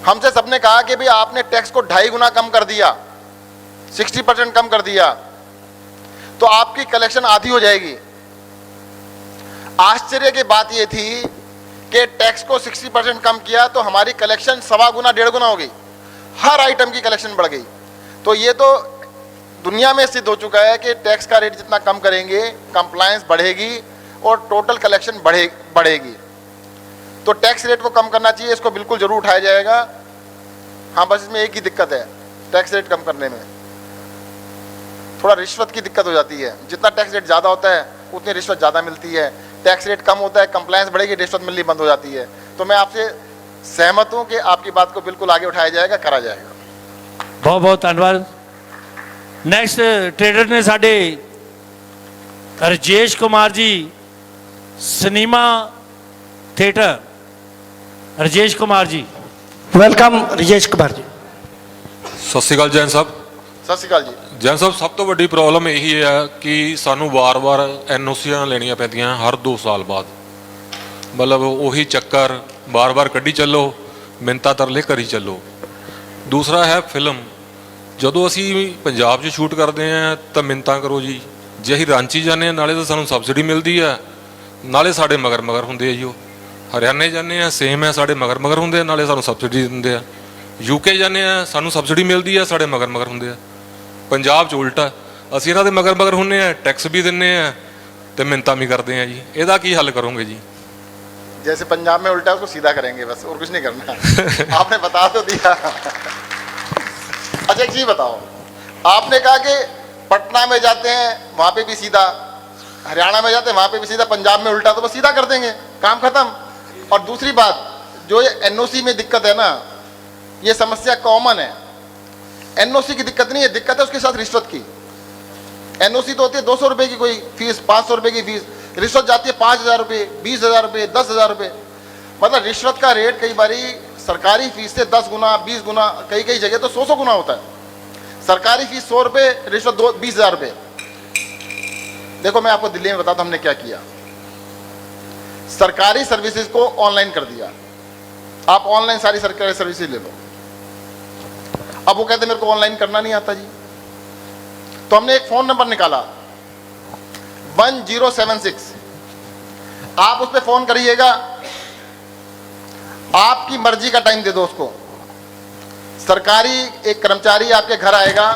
Speaker 6: हमसे सबने कहा कि भाई आपने टैक्स को 2.5 गुना कम कर दिया, 60% कम कर दिया, तो आपकी कलेक्शन आधी हो जाएगी। आश्चर्य की बात यह थी कि टैक्स को 60% कम किया तो हमारी कलेक्शन 1.25 गुना, 1.5 गुना हो गई। हर आइटम की कलेक्शन बढ़ गई। तो ये तो दुनिया में सिद्ध हो चुका है कि टैक्स का रेट जितना कम करेंगे, कंप्लायंस बढ़ेगी और टोटल कलेक्शन बढ़ेगी। तो टैक्स रेट को कम करना चाहिए, इसको बिल्कुल जरूर उठाया जाएगा। हाँ, बस इसमें एक ही दिक्कत है, टैक्स रेट कम करने में थोड़ा रिश्वत की दिक्कत हो जाती है। जितना टैक्स रेट ज़्यादा होता है उतनी रिश्वत ज़्यादा मिलती है। टैक्स रेट कम होता है, कंप्लायंस बढ़ेगी, रिश्वत मिलनी बंद हो जाती है। तो मैं आपसे सहमत हूँ कि आपकी बात को बिल्कुल आगे उठाया जाएगा, करा जाएगा।
Speaker 1: बहुत बहुत धन्यवाद। नेक्स्ट ट्रेडर ने साडे Rajesh Kumar ji, cinema theatre, Rajesh Kumar ji.
Speaker 3: Welcome Rajesh Kumar ji.
Speaker 9: ਸਤਿ ਸ਼੍ਰੀ ਅਕਾਲ ਜੈਨ ਸਾਹਿਬ।
Speaker 6: सत श्रीकाल जी।
Speaker 9: ਜੈਨ ਸਾਹਿਬ, ਸਭ ਤੋਂ ਵੱਡੀ ਪ੍ਰੋਬਲਮ ਇਹੀ ਹੈ ਕਿ ਸਾਨੂੰ ਵਾਰ-ਵਾਰ ਐਨਓਸੀਆਂ ਲੈਣੀਆਂ ਪੈਂਦੀਆਂ ਹਰ 2 ਸਾਲ ਬਾਅਦ। ਮਤਲਬ ਉਹੀ ਚੱਕਰ ਵਾਰ-ਵਾਰ ਕੱਢੀ ਚੱਲੋ, ਮਿੰਤਾ ਤਰਲੇ ਕਰੀ ਚੱਲੋ। ਦੂਸਰਾ ਹੈ ਫਿਲਮ। ਜਦੋਂ ਅਸੀਂ ਪੰਜਾਬ 'ਚ ਸ਼ੂਟ ਕਰਦੇ ਹਾਂ ਤਾਂ ਮਿੰਤਾ ਕਰੋ ਜੀ, ਜੇ ਅਸੀਂ ਰਾਂਚੀ ਜਾਂਦੇ ਹਾਂ ਨਾਲੇ ਤਾਂ ਸਾਨੂੰ ਸਬਸਿਡੀ ਮਿਲਦੀ ਹੈ, ਨਾਲੇ ਸਾਡੇ ਮਗਰ ਹੁੰਦੇ ਆ ਜੀ। ਉਹ ਹਰਿਆਣੇ ਜਾਂਦੇ ਆ, ਸੇਮ ਹੈ, ਸਾਡੇ ਮਗਰ ਹੁੰਦੇ ਆ, ਨਾਲੇ ਸਾਨੂੰ ਸਬਸਿਡੀ ਦਿੰਦੇ ਆ। ਯੂਕੇ ਜਾਂਦੇ ਆ, ਸਾਨੂੰ ਸਬਸਿਡੀ ਮਿਲਦੀ ਆ, ਸਾਡੇ ਮਗਰ ਹੁੰਦੇ ਆ। ਪੰਜਾਬ 'ਚ ਉਲਟਾ, ਅਸੀਂ ਇਹਨਾਂ ਦੇ ਮਗਰ ਹੁੰਦੇ ਆ, ਟੈਕਸ ਵੀ ਦਿੰਦੇ ਆ ਤੇ ਮਿੰਤਾਂ ਵੀ ਕਰਦੇ ਆ ਜੀ। ਇਹਦਾ ਕੀ ਹੱਲ ਕਰੋਗੇ ਜੀ?
Speaker 6: जैसे पंजाब में उल्टा है उसको सीधा करेंगे, बस और कुछ नहीं करना। आपने बता तो दिया। अच्छा, एक चीज बताओ, आपने कहा कि पटना में जाते हैं वहां पे भी सीधा, हरियाणा में जाते हैं वहां पे भी सीधा, पंजाब में उल्टा, तो बस सीधा कर देंगे, काम खत्म। और दूसरी बात, जो ये एनओसी में दिक्कत है ना, ये समस्या कॉमन है। एनओसी की दिक्कत नहीं है, दिक्कत है उसके साथ रिश्वत की। एनओसी तो होती है 200 रुपए की कोई फीस, 500 रुपए की फीस, रिश्वत जाती है 5,000 रुपये, 20,000 रुपये, 10,000 रुपये। मतलब रिश्वत का रेट कई बारी सरकारी फीस से 10 गुना, 20 गुना, कई जगह तो 100 गुना होता है। सरकारी फीस 100 रुपये, रिश्वत 20,000 रुपये। देखो, मैं आपको दिल्ली में बताता हूं हमने क्या किया। सरकारी सर्विसेज को ऑनलाइन कर दिया। आप ऑनलाइन सारी सरकारी सर्विसेज ले लो। अब वो कहते मेरे को ऑनलाइन करना नहीं आता जी, तो हमने एक फोन नंबर निकाला 1076। आप उस पर फोन करिएगा, आपकी मर्जी का टाइम दे दो उसको। सरकारी एक कर्मचारी आपके घर आएगा,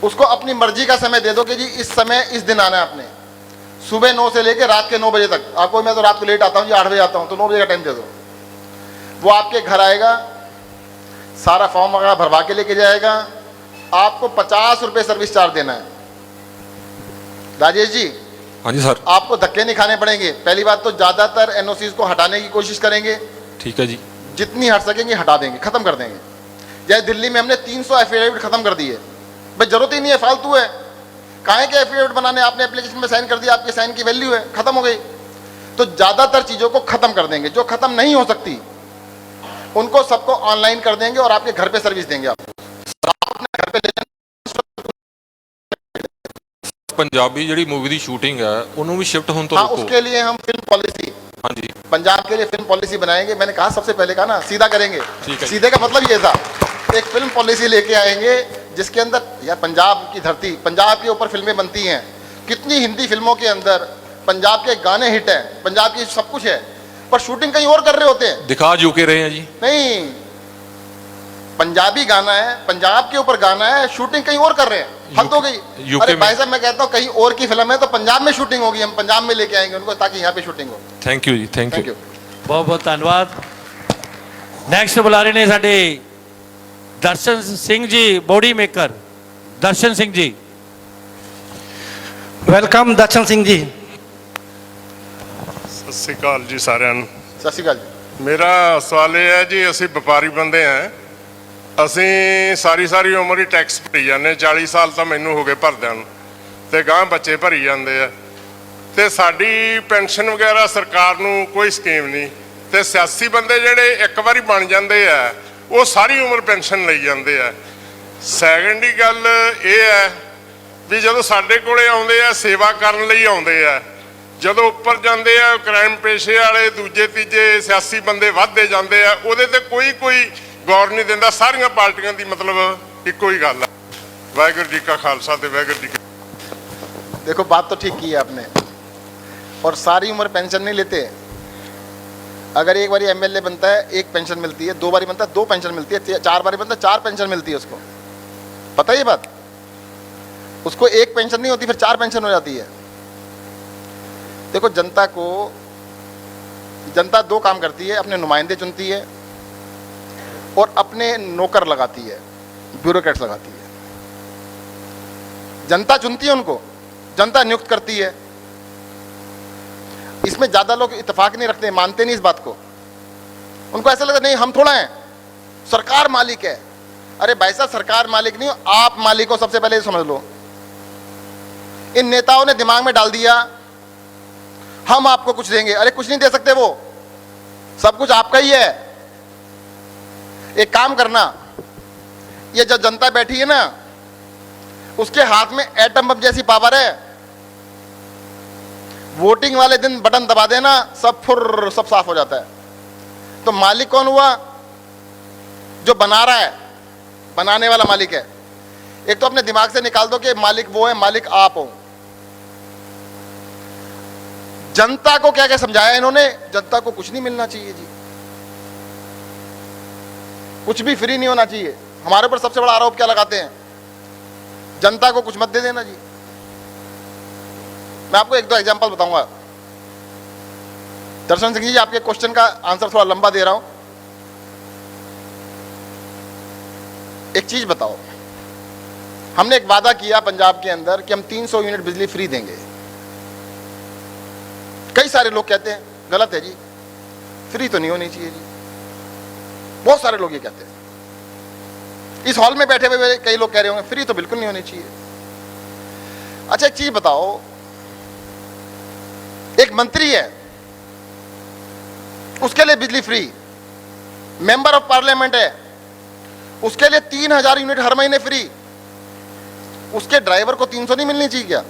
Speaker 6: उसको अपनी मर्जी का समय दे दो कि जी इस समय इस दिन आना है आपने, सुबह 9 से लेकर रात के 9 बजे तक। आपको मैं तो रात को लेट आता हूँ जी, 8 बजे आता हूँ, तो 9 बजे का टाइम दे दो। वो आपके घर आएगा, सारा फॉर्म वगैरह भरवा के लेके जाएगा। आपको 50 रुपये सर्विस चार्ज देना है। राजेश जी,
Speaker 9: हाँ जी सर।
Speaker 6: आपको धक्के नहीं खाने पड़ेंगे। पहली बात तो ज्यादातर एनओसीज को हटाने की कोशिश करेंगे,
Speaker 9: ठीक है जी।
Speaker 6: जितनी हट सकेंगे हटा देंगे, खत्म कर देंगे। जैसे दिल्ली में हमने 300 एफिडेविट खत्म कर दिए। भाई जरूरत ही नहीं है, फालतू है, काहे के एफिडेविट बनाने, आपने एप्लीकेशन में साइन कर दिया, आपके साइन की वैल्यू है, खत्म हो गई। तो ज्यादातर चीजों को खत्म कर देंगे, जो खत्म नहीं हो सकती उनको सबको ऑनलाइन कर देंगे और आपके घर पे सर्विस देंगे। आपको घर पे ले
Speaker 9: पंजाबी ਜਿਹੜੀ मूवी ਦੀ ਸ਼ੂਟਿੰਗ ਹੈ ਉਹਨੂੰ ਵੀ शिफ्ट होने तो
Speaker 6: हाँ,
Speaker 9: रोको।
Speaker 6: उसके लिए हम फिल्म पॉलिसी,
Speaker 9: हाँ जी,
Speaker 6: पंजाब के लिए फिल्म पॉलिसी बनाएंगे। मैंने कहा सबसे पहले कहा ना, सीधा करेंगे।
Speaker 9: ठीक है।
Speaker 6: सीधे का मतलब ये था, एक फिल्म पॉलिसी लेके आएंगे जिसके अंदर, यार पंजाब की धरती, पंजाब के ऊपर फिल्में बनती हैं। कितनी हिंदी फिल्मों के अंदर पंजाब के गाने हिट हैं, पंजाब की सब कुछ है, पर शूटिंग कहीं और कर रहे होते हैं।
Speaker 9: दिखा यूके रहे हैं जी।
Speaker 6: नहीं, पंजाबी गाना है, पंजाब के ऊपर गाना है, शूटिंग कहीं और कर रहे हैं, हद हो गई।
Speaker 9: यूके
Speaker 6: अरे
Speaker 9: में।
Speaker 6: भाई साहब, मैं कहता हूँ कहीं और की फिल्म है तो पंजाब में शूटिंग होगी, हम पंजाब में लेके आएंगे उनको ताकि यहाँ पे शूटिंग हो।
Speaker 9: थैंक यू जी, थैंक
Speaker 6: थैंक
Speaker 9: यू।
Speaker 6: यू।
Speaker 1: ਬਹੁਤ ਬਹੁਤ ਧੰਨਵਾਦ। ਨੈਕਸਟ ਬੁਲਾ ਰਹੇ ਨੇ ਸਾਡੇ Darshan Singh ji, body maker Darshan Singh ji.
Speaker 3: Welcome Darshan Singh ji.
Speaker 10: ਸਤਿ ਸ਼੍ਰੀ ਅਕਾਲ ਜੀ ਸਾਰਿਆਂ ਨੂੰ।
Speaker 6: सत श्री अकाल जी।
Speaker 10: ਮੇਰਾ ਸਵਾਲ ਇਹ ਹੈ ਜੀ, ਅਸੀਂ ਵਪਾਰੀ ਬੰਦੇ ਆ, ਅਸੀਂ ਸਾਰੀ ਉਮਰ ਹੀ ਟੈਕਸ ਭਰੀ ਜਾਂਦੇ, 40 ਸਾਲ ਤਾਂ ਮੈਨੂੰ ਹੋ ਗਏ ਭਰਦਿਆਂ ਨੂੰ, ਤੇ ਗਾਂ ਬੱਚੇ ਭਰੀ ਜਾਂਦੇ ਆ, ਤੇ ਸਾਡੀ ਪੈਨਸ਼ਨ ਵਗੈਰਾ ਸਰਕਾਰ ਨੂੰ ਕੋਈ ਸਕੀਮ ਨਹੀਂ, ਤੇ ਸਿਆਸੀ ਬੰਦੇ ਜਿਹੜੇ ਇੱਕ ਵਾਰੀ ਬਣ ਜਾਂਦੇ ਆ ਉਹ ਸਾਰੀ ਉਮਰ ਪੈਨਸ਼ਨ ਲਈ ਜਾਂਦੇ ਆ। ਸੈਕੰਡ ਦੀ ਗੱਲ ਇਹ ਹੈ ਵੀ ਜਦੋਂ ਸਾਡੇ ਕੋਲੇ ਆਉਂਦੇ ਆ ਸੇਵਾ ਕਰਨ ਲਈ ਆਉਂਦੇ ਆ, ਜਦੋਂ ਉੱਪਰ ਜਾਂਦੇ ਆ ਕ੍ਰਾਈਮ ਪੇਸ਼ੇ ਵਾਲੇ ਦੂਜੇ ਤੀਜੇ ਸਿਆਸੀ ਬੰਦੇ ਵੱਧਦੇ ਜਾਂਦੇ ਆ, ਉਹਦੇ ਤੇ ਕੋਈ ਗੌਰ ਨਹੀਂ ਦਿੰਦਾ। ਸਾਰੀਆਂ ਪਾਰਟੀਆਂ ਦੀ ਮਤਲਬ ਇੱਕੋ ਹੀ ਗੱਲ ਆ। ਵਾਹਿਗੁਰੂ ਜੀ ਕਾ ਖਾਲਸਾ ਤੇ ਵਾਹਿਗੁਰੂ ਜੀ ਕੀ।
Speaker 6: देखो, बात तो ठीक की है आपने, और सारी उम्र पेंशन नहीं लेते। अगर एक बारी एमएलए बनता है एक पेंशन मिलती है, 2 बारी बनता है 2 पेंशन मिलती है, 4 बारी बनता है 4 पेंशन मिलती है उसको। पता है ये बात? उसको एक पेंशन नहीं होती, फिर 4 पेंशन हो जाती है। देखो, जनता 2 काम करती है, अपने नुमाइंदे चुनती है और अपने नौकर लगाती है, ब्यूरोक्रेट्स लगाती है। जनता चुनती है उनको, जनता नियुक्त करती है। इसमें ज्यादा लोग इत्तेफाक नहीं रखते, मानते नहीं इस बात को। उनको ऐसा लगता नहीं हम थोड़ा हैं, सरकार मालिक है। अरे भाई साहब, सरकार मालिक नहीं हो, आप मालिक हो, सबसे पहले ये समझ लो। इन नेताओं ने दिमाग में डाल दिया हम आपको कुछ देंगे। अरे कुछ नहीं दे सकते, वो सब कुछ आपका ही है। एक काम करना, ये जो जनता बैठी है ना, उसके हाथ में एटम बम जैसी पावर है। वोटिंग वाले दिन बटन दबा देना, सब साफ हो जाता है। तो मालिक कौन हुआ? जो बना रहा है, बनाने वाला मालिक है। एक तो अपने दिमाग से निकाल दो कि मालिक वो है, मालिक आप हो। जनता को क्या क्या समझाया इन्होंने? जनता को कुछ नहीं मिलना चाहिए जी, कुछ भी फ्री नहीं होना चाहिए। हमारे ऊपर सबसे बड़ा आरोप क्या लगाते हैं? जनता को कुछ मत दे देना जी। मैं आपको 1-2 एग्जांपल बताऊंगा। दर्शन सिंह जी, आपके क्वेश्चन का आंसर थोड़ा लंबा दे रहा हूं। एक चीज बताओ, हमने एक वादा किया पंजाब के अंदर कि हम 300 यूनिट बिजली फ्री देंगे। कई सारे लोग कहते हैं गलत है जी, फ्री तो नहीं होनी चाहिए जी। बहुत सारे लोग ये कहते हैं। इस हॉल में बैठे हुए कई लोग कह रहे होंगे फ्री तो बिल्कुल नहीं होनी चाहिए। अच्छा, एक चीज बताओ, एक मंत्री है, उसके लिए बिजली फ्री। मेंबर ऑफ पार्लियामेंट है, उसके लिए 3000 यूनिट हर महीने फ्री। उसके ड्राइवर को 300 नहीं मिलनी चाहिए क्या?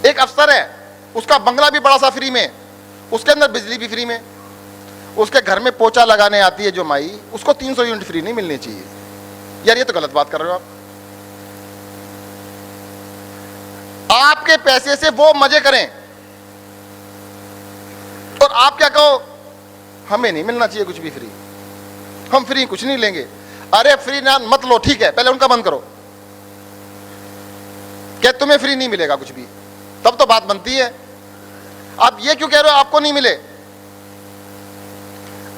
Speaker 6: एक अफसर है, उसका बंगला भी बड़ा सा फ्री में, उसके अंदर बिजली भी फ्री में। उसके घर में पोछा लगाने आती है जो माई, उसको 300 यूनिट फ्री नहीं मिलनी चाहिए। यार ये तो गलत बात कर रहे हो आप। आपके पैसे से वो मजे करें और आप क्या कहो, हमें नहीं मिलना चाहिए कुछ भी फ्री, हम फ्री कुछ नहीं लेंगे। अरे फ्री ना मत लो, ठीक है, पहले उनका बंद करो। क्या तुम्हें फ्री नहीं मिलेगा कुछ भी? तब तो बात बनती है। आप ये क्यों कह रहे हो आपको नहीं मिले?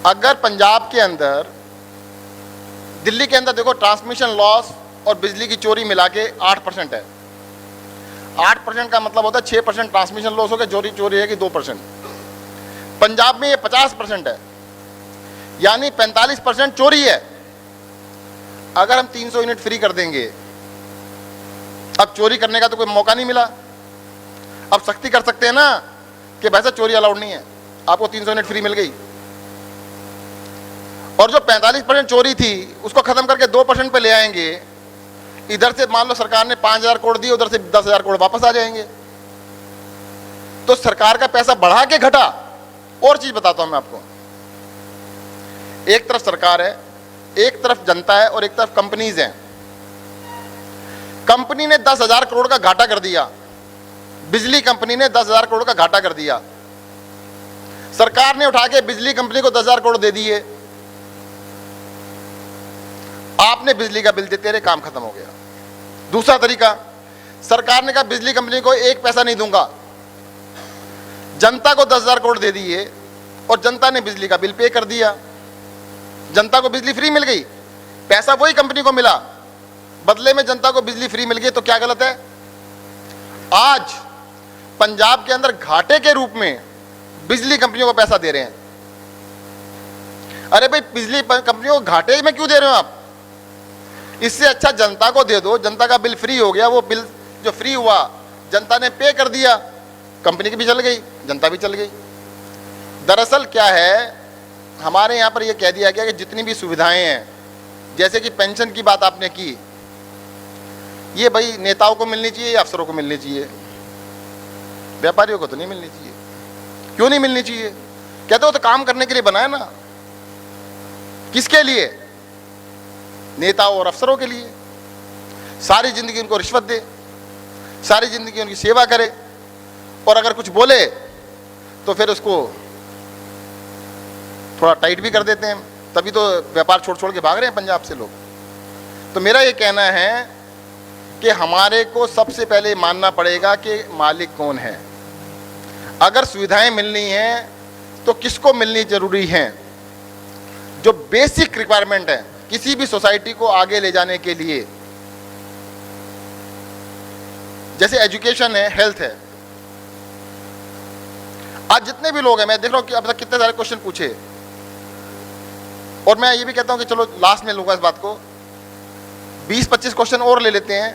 Speaker 6: अगर पंजाब के अंदर, दिल्ली के अंदर देखो, ट्रांसमिशन लॉस और बिजली की चोरी मिला के 8% है। 8% का मतलब होता है 6% ट्रांसमिशन लॉस हो गया, चोरी है कि 2%। पंजाब में ये 50% है, यानी 45% चोरी है। अगर हम 300 यूनिट फ्री कर देंगे, अब चोरी करने का तो कोई मौका नहीं मिला। अब सख्ती कर सकते हैं ना कि वैसे चोरी अलाउड नहीं है, आपको 300 यूनिट फ्री मिल गई। और जो 45% चोरी थी उसको खत्म करके 2% पे ले आएंगे। इधर से मान लो सरकार ने 5000 करोड़ दिए, उधर से 10,000 करोड़ वापस आ जाएंगे। तो सरकार का पैसा बढ़ा के घटा। और चीज बताता हूं मैं आपको, एक तरफ सरकार है, एक तरफ जनता है और एक तरफ कंपनीज हैं। कंपनी ने 10,000 करोड़ का घाटा कर दिया, बिजली कंपनी ने 10,000 करोड़ का घाटा कर दिया। सरकार ने उठा के बिजली कंपनी को 10,000 करोड़ दे दिए, आपने बिजली का बिल देते रहे, काम खत्म हो गया। दूसरा तरीका, सरकार ने कहा बिजली कंपनी को 1 पैसा नहीं दूंगा, जनता को 10,000 करोड़ दे दिए और जनता ने बिजली का बिल पे कर दिया, जनता को बिजली फ्री मिल गई, पैसा वही कंपनी को मिला, बदले में जनता को बिजली फ्री मिल गई। तो क्या गलत है? आज पंजाब के अंदर घाटे के रूप में बिजली कंपनियों को पैसा दे रहे हैं। अरे भाई, बिजली कंपनियों को घाटे में क्यों दे रहे हो आप? इससे अच्छा जनता को दे दो, जनता का बिल फ्री हो गया, वो बिल जो फ्री हुआ जनता ने पे कर दिया, कंपनी की भी चल गई, जनता भी चल गई। दरअसल क्या है, हमारे यहाँ पर यह कह दिया गया कि जितनी भी सुविधाएं हैं, जैसे कि पेंशन की बात आपने की, ये भाई नेताओं को मिलनी चाहिए या अफसरों को मिलनी चाहिए? व्यापारियों को तो नहीं मिलनी चाहिए। क्यों नहीं मिलनी चाहिए? कहते हो तो काम करने के लिए बनाया ना। किसके लिए? नेताओं और अफसरों के लिए। सारी जिंदगी उनको रिश्वत दे, सारी जिंदगी उनकी सेवा करे, और अगर कुछ बोले तो फिर उसको थोड़ा टाइट भी कर देते हैं। तभी तो व्यापार छोड़ छोड़ के भाग रहे हैं पंजाब से लोग। तो मेरा ये कहना है कि हमारे को सबसे पहले मानना पड़ेगा कि मालिक कौन है। अगर सुविधाएं मिलनी हैं तो किसको मिलनी जरूरी हैं? जो बेसिक रिक्वायरमेंट है किसी भी सोसाइटी को आगे ले जाने के लिए, जैसे एजुकेशन है, हेल्थ है। आज जितने भी लोग हैं, मैं देख रहा हूं कि अब तक कितने सारे क्वेश्चन पूछे, और मैं ये भी कहता हूं कि चलो लास्ट में लूंगा इस बात को, 20-25 क्वेश्चन और ले लेते हैं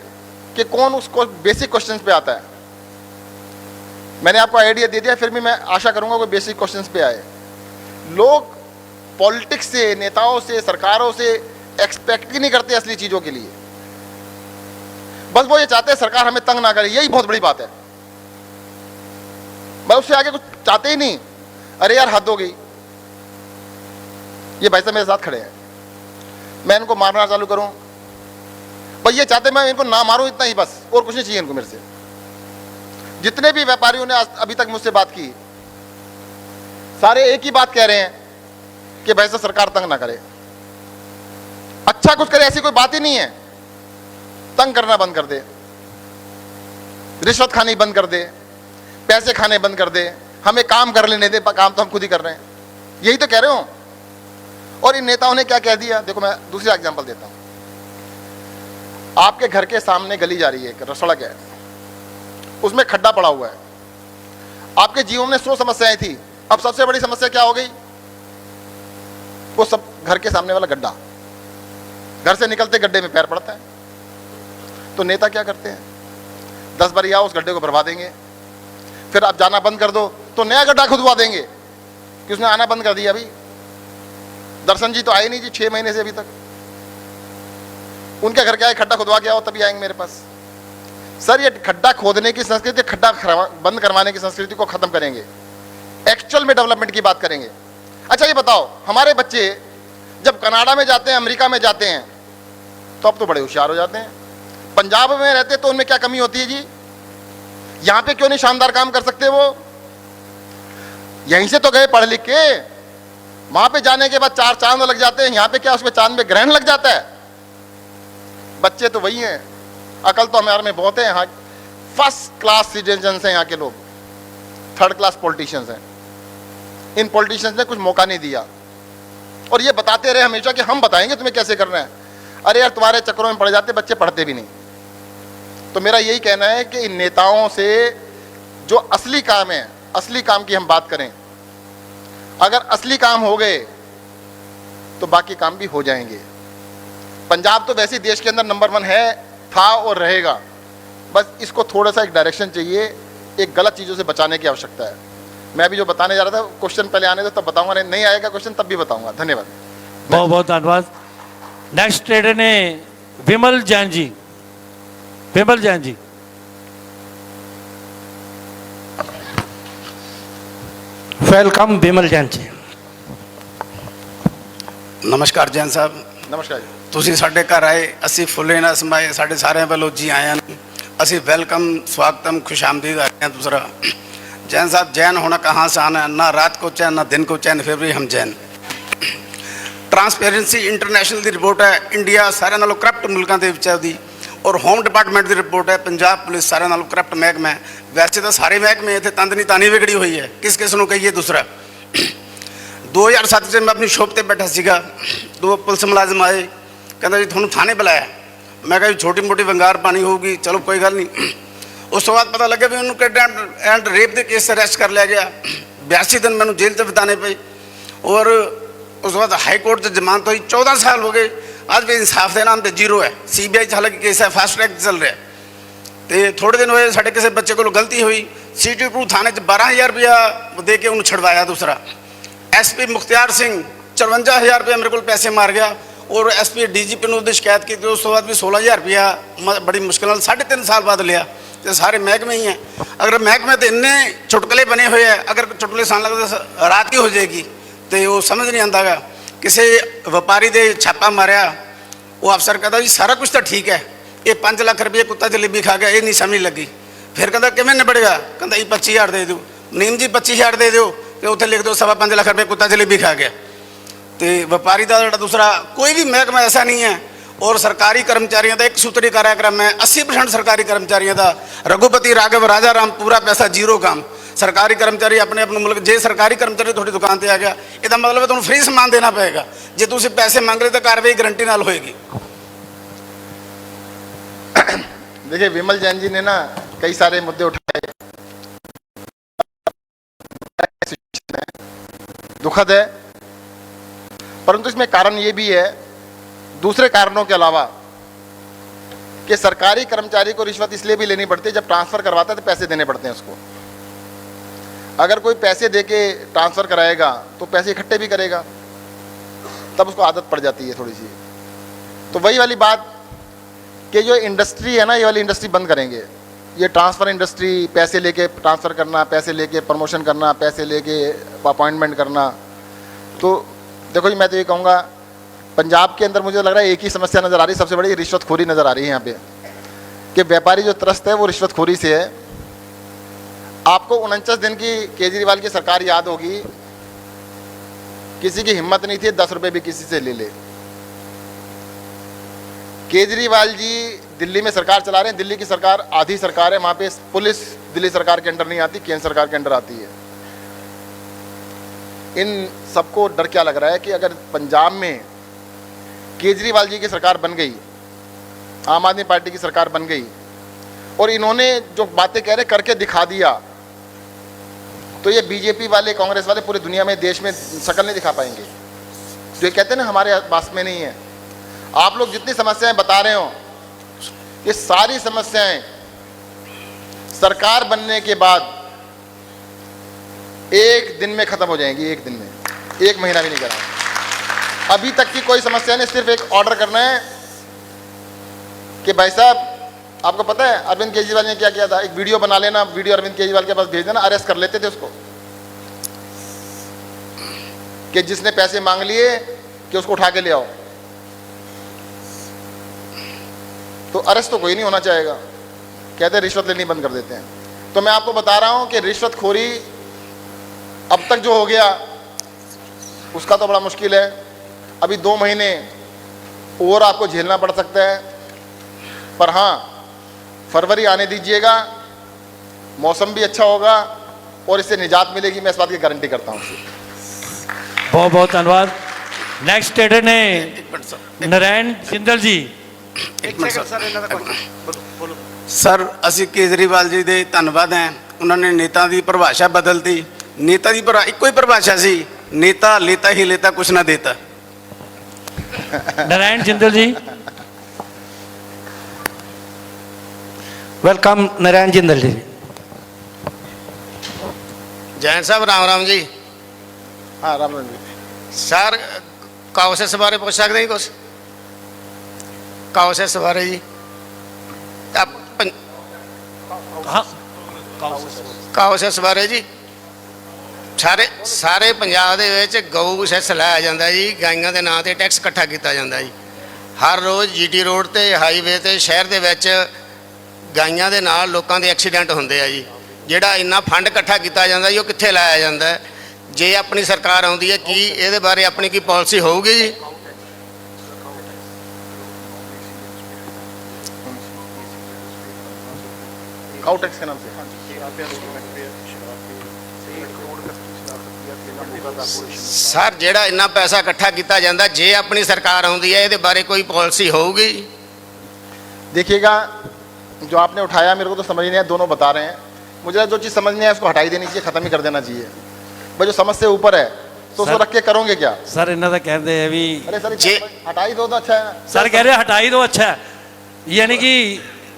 Speaker 6: कि कौन उसको बेसिक क्वेश्चंस पे आता है। मैंने आपको आइडिया दे दिया, फिर भी मैं आशा करूंगा कोई बेसिक क्वेश्चंस पे आए। लोग पॉलिटिक्स से, नेताओं से, सरकारों से एक्सपेक्ट ही नहीं करते असली चीजों के लिए। बस वो ये चाहते हैं सरकार हमें तंग ना करे, यही बहुत बड़ी बात है। बस उससे आगे कुछ चाहते ही नहीं। अरे यार, हद हो गई। ये भाई साहब मेरे साथ खड़े हैं, मैं इनको मारना चालू करूं? बस ये चाहते मैं इनको ना मारूं, इतना ही बस, और कुछ नहीं चाहिए इनको मेरे से। जितने भी व्यापारियों ने अभी तक मुझसे बात की, सारे एक ही बात कह रहे हैं कि भाई साहब सरकार तंग ना करे, अच्छा कुछ करे, ऐसी कोई बात ही नहीं है। तंग करना बंद कर दे, रिश्वत खानी बंद कर दे, पैसे खाने बंद कर दे, हमें काम कर लेने दे, काम तो हम खुद ही कर रहे हैं, यही तो कह रहे हो। और इन नेताओं ने क्या कह दिया? देखो, मैं दूसरा एग्जांपल देता हूं। आपके घर के सामने गली जा रही है, एक सड़क है, उसमें खड्डा पड़ा हुआ है। आपके जीवन में 100 समस्याएं थी, अब सबसे बड़ी समस्या क्या हो गई? वो सब घर के सामने वाला गड्ढा, घर से निकलते गड्ढे में पैर पड़ता है। तो नेता क्या करते हैं? 10 बार आओ, उस गड्ढे को भरवा देंगे, फिर आप जाना बंद कर दो तो नया गड्ढा खुदवा देंगे कि उसने आना बंद कर दिया। अभी दर्शन जी तो आए नहीं जी 6 महीने से अभी तक। उनके घर के आए, खड्डा खुदवा के आओ तभी आएंगे मेरे पास। सर, ये खड्डा खोदने की संस्कृति, खड्डा बंद करवाने की संस्कृति को खत्म करेंगे, एक्चुअल में डेवलपमेंट की बात करेंगे। अच्छा ये बताओ, हमारे बच्चे जब कनाडा में जाते हैं, अमेरिका में जाते हैं, तो अब तो बड़े होशियार हो जाते हैं। पंजाब में रहते तो उनमें क्या कमी होती है जी? यहां पे क्यों नहीं शानदार काम कर सकते? वो यहीं से तो गए पढ़ लिख के, वहां पे जाने के बाद 4 चांद लग जाते हैं। यहां पे क्या, उसमें चांद में ग्रहण लग जाता है? बच्चे तो वही हैं, अकल तो हमारे में बहुत है। यहाँ फर्स्ट क्लास सिटीजन हैं यहाँ के लोग, 3rd क्लास पॉलिटिशियंस हैं। इन पॉलिटिशियंस ने कुछ मौका नहीं दिया, और ये बताते रहे हमेशा कि हम बताएंगे तुम्हें कैसे करना है। अरे यार, तुम्हारे चक्करों में पड़ जाते बच्चे, पढ़ते भी नहीं। तो मेरा यही कहना है कि इन नेताओं से जो असली काम है, असली काम की हम बात करें, अगर असली काम हो गए तो बाकी काम भी हो जाएंगे। पंजाब तो वैसे देश के अंदर नंबर 1 है, था और रहेगा। बस इसको थोड़ा सा एक डायरेक्शन चाहिए, एक गलत चीज़ों से बचाने की आवश्यकता है। मैं अभी जो बताने जा रहा था, क्वेश्चन पहले आने दो तब बताऊंगा, नहीं आएगा क्वेश्चन तब भी बताऊंगा। धन्यवाद।
Speaker 1: बहुत बहुत धन्यवाद। नेक्स्ट ट्रेडर ने विमल जैन जी। विमल जैन जी।
Speaker 3: वेलकम विमल जैन जी।
Speaker 11: नमस्कार जैन साहब।
Speaker 6: नमस्कार जी।
Speaker 11: ਤੁਸੀਂ ਸਾਡੇ ਘਰ ਆਏ, ਅਸੀਂ ਫੁੱਲੇ ਨਾਲ ਸਮਾਏ, ਸਾਡੇ ਸਾਰਿਆਂ ਵੱਲੋਂ ਜੀ ਆਇਆਂ ਨੂੰ। ਅਸੀਂ ਵੈਲਕਮ स्वागतम खुशामदीद आ रहे हैं। दूसरा जैन साहब, जैन होना कहाँ से आना है, ना रात को चैन ना दिन को चैन, फिर भी हम जैन। ट्रांसपेरेंसी इंटरनेशनल की रिपोर्ट है, इंडिया सारे नालों करप्ट मुल्कों के विच है ਉਹਦੀ, और होम डिपार्टमेंट की रिपोर्ट है, पंजाब पुलिस सारे नालों करप्ट महकमा है। वैसे तो सारे महकमे इतने तंद नहीं तानी विगड़ी हुई है, किस नूं कहिए। दूसरा 2007 से मैं अपनी शॉप पर बैठा सीगा, 2 पुलिस मुलाजम आए, कहता जी थोड़ा थाने बुलाया। मैं कहा जी छोटी मोटी वंगार पानी होगी, चलो कोई गल नहीं। उस तो बाद पता लगे भी उन्होंने किडनैप एंड रेप के केस अरेस्ट कर लिया गया। 82 दिन मैंने जेल से बिताने पे, और उस बाद हाई कोर्ट से जमानत हुई। 14 साल हो गए, आज भी इंसाफ के नाम पर जीरो है। CBI हालांकि केस है, फास्ट ट्रैक चल रहा है। तो थोड़े दिन हुए साढ़े किसी बच्चे को गलती हुई, CT2 थाने 12,000 रुपया दे के उन्हें छुड़वाया। दूसरा SP मुख्तियार सिंह 54,000 रुपया मेरे को पैसे मार गया, और SP DGP ने उसकी शिकायत की, तो उस तो बाद भी 16,000 रुपया बड़ी मुश्किल 3.5 साल बाद लिया। तो सारे महकमे ही हैं। अगर महकमे तो इन्ने चुटकले बने हुए हैं, अगर चुटकले सान लगता रात ही हो जाएगी, तो वो समझ नहीं आता गा। किसी व्यापारी ने छापा मारिया, वो अफसर कहता जी सारा कुछ तो ठीक है, ये 5 लाख रुपये कुत्ता जलेबी खा गया, ये नहीं समझ लगी। फिर कहता किमें निबड़ेगा, कहता ये 25,000 दे दो। नीम जी 25,000 दे दो, तो उत्थे लिख दो 5.25 लाख रुपये कुत्ता जलेबी खा गया। तो व्यापारी का जो दूसरा कोई भी महकमा ऐसा नहीं है। और सरकारी कर्मचारियों का 1 सूत्री कार्यक्रम है, 80% सरकारी कर्मचारियों का। रघुपति राघव राजा राम पूरा पैसा जीरो काम। सरकारी कर्मचारी अपने अपने मुल्क, जे सरकारी कर्मचारी थोड़ी दुकान पर आ गया, इसका मतलब तुम्हें फ्री समान देना पड़ेगा। जे तुम पैसे मांग रहे तो कार्रवाई गारंटी नाल होएगी।
Speaker 6: देखिए विमल जैन जी ने ना कई सारे मुद्दे उठाए, दुखद है, परंतु इसमें कारण ये भी है, दूसरे कारणों के अलावा, कि सरकारी कर्मचारी को रिश्वत इसलिए भी लेनी पड़ती है, जब ट्रांसफर करवाता है तो पैसे देने पड़ते हैं उसको। अगर कोई पैसे दे के ट्रांसफर कराएगा तो पैसे इकट्ठे भी करेगा, तब उसको आदत पड़ जाती है थोड़ी सी। तो वही वाली बात कि जो इंडस्ट्री है ना, ये वाली इंडस्ट्री बंद करेंगे। ये ट्रांसफ़र इंडस्ट्री, पैसे लेके ट्रांसफ़र करना, पैसे लेके प्रमोशन करना, पैसे लेके अपॉइंटमेंट करना। तो देखो जी, मैं तो ये कहूँगा, पंजाब के अंदर मुझे लग रहा है एक ही समस्या नज़र आ रही है, सबसे बड़ी रिश्वतखोरी नज़र आ रही है यहाँ पे, कि व्यापारी जो त्रस्त है वो रिश्वतखोरी से है। आपको 49 दिन की केजरीवाल की सरकार याद होगी, किसी की हिम्मत नहीं थी 10 रुपये भी किसी से ले ले। केजरीवाल जी दिल्ली में सरकार चला रहे हैं, दिल्ली की सरकार आधी सरकार है, वहाँ पे पुलिस दिल्ली सरकार के अंडर नहीं आती, केंद्र सरकार के अंडर आती है। इन सबको डर क्या लग रहा है कि अगर पंजाब में केजरीवाल जी की सरकार बन गई, आम आदमी पार्टी की सरकार बन गई, और इन्होंने जो बातें कह रहे करके दिखा दिया, तो ये बीजेपी वाले, कांग्रेस वाले पूरी दुनिया में, देश में शक्ल नहीं दिखा पाएंगे। जो ये कहते हैं ना हमारे पास में नहीं है। आप लोग जितनी समस्याएं बता रहे हो, ये सारी समस्याएं सरकार बनने के बाद 1 दिन में खत्म हो जाएंगी, 1 दिन में, 1 महीना भी नहीं करा। अभी तक की कोई समस्या नहीं, सिर्फ एक ऑर्डर करना है कि भाई साहब, आपको पता है अरविंद केजरीवाल ने क्या किया था? एक वीडियो बना लेना, वीडियो अरविंद केजरीवाल के पास भेज देना, अरेस्ट कर लेते थे उसको, कि जिसने पैसे मांग लिए कि उसको उठा के ले आओ। तो अरेस्ट तो कोई नहीं होना चाहेगा, कहते हैं रिश्वत लेनी बंद कर देते हैं। तो मैं आपको बता रहा हूं कि रिश्वतखोरी अब तक जो हो गया उसका तो बड़ा मुश्किल है। अभी 2 महीने और आपको झेलना पड़ सकता है, पर हाँ, फरवरी आने दीजिएगा, मौसम भी अच्छा होगा और इससे निजात मिलेगी, मैं इस बात की गारंटी करता हूँ।
Speaker 1: बहुत बहुत धन्यवाद। नेक्स्ट स्टेटर ने नारायण जिंदल जी।
Speaker 11: सर ਅਸੀਂ केजरीवाल जी ਦੇ ਧੰਨਵਾਦ हैं, उन्होंने नेता की परिभाषा बदलती। नेता की ਇੱਕੋ ਹੀ परिभाषा सी, नेता लेता ही लेता, कुछ ना देता।
Speaker 1: नारायण जिंदल जी।
Speaker 3: वेलकम नारायण जिंदल जी।
Speaker 11: जैन साहब राम राम जी।
Speaker 6: हाँ राम राम जी।
Speaker 11: सर काउसेस बारे पूछ सकते हैं कुछ? काउसेस बारे जी, ਕਾਉਸੈਸ ਬਾਰੇ ਜੀ, ਸਾਰੇ ਪੰਜਾਬ ਦੇ ਵਿੱਚ ਗਊ ਸੈਸ ਲਾਇਆ ਜਾਂਦਾ ਜੀ, ਗਾਈਆਂ ਦੇ ਨਾਂ ਤੇ ਟੈਕਸ ਇਕੱਠਾ ਕੀਤਾ ਜਾਂਦਾ ਜੀ। ਹਰ ਰੋਜ਼ GT ਰੋਡ ਤੇ, ਹਾਈਵੇ ਤੇ, ਸ਼ਹਿਰ ਦੇ ਵਿੱਚ ਗਾਈਆਂ ਦੇ ਨਾਲ ਲੋਕਾਂ ਦੇ ਐਕਸੀਡੈਂਟ ਹੁੰਦੇ ਆ ਜੀ। ਜਿਹੜਾ ਇੰਨਾ ਫੰਡ ਇਕੱਠਾ ਕੀਤਾ ਜਾਂਦਾ ਜੀ ਉਹ ਕਿੱਥੇ ਲਾਇਆ ਜਾਂਦਾ ਹੈ? ਜੇ ਆਪਣੀ ਸਰਕਾਰ ਆਉਂਦੀ ਹੈ ਕੀ ਇਹਦੇ ਬਾਰੇ ਆਪਣੀ ਕੀ ਪਾਲਿਸੀ ਹੋਊਗੀ ਜੀ?
Speaker 6: काउ टैक्स के नाम से
Speaker 11: ਸਰ ਜਿਹੜਾ ਇੰਨਾ ਪੈਸਾ ਇਕੱਠਾ ਕੀਤਾ ਜਾਂਦਾ, ਜੇ ਆਪਣੀ ਸਰਕਾਰ ਆਉਂਦੀ ਹੈ ਇਹਦੇ ਬਾਰੇ ਕੋਈ ਪਾਲਿਸੀ ਹੋਊਗੀ?
Speaker 6: देखिएगा, जो आपने उठाया मेरे को तो समझ नहीं आया, दोनों बता रहे हैं। मुझे जो चीज़ समझ नहीं आया उसको हटा ही देनी चाहिए, ख़त्म ही कर देना चाहिए। भाई जो समझ से ऊपर है तो उसको रख के करोगे क्या?
Speaker 3: ਸਰ ਇਹਨਾਂ ਦਾ ਕਹਿੰਦੇ ਆ ਵੀ
Speaker 6: अरे सर
Speaker 11: जे-
Speaker 6: हटा ही दो तो अच्छा है।
Speaker 3: ਸਰ ਕਹਿ ਰਹੇ ਹਟਾ ਹੀ ਦੋ ਅੱਛਾ ਹੈ। ਯਾਨੀ ਕਿ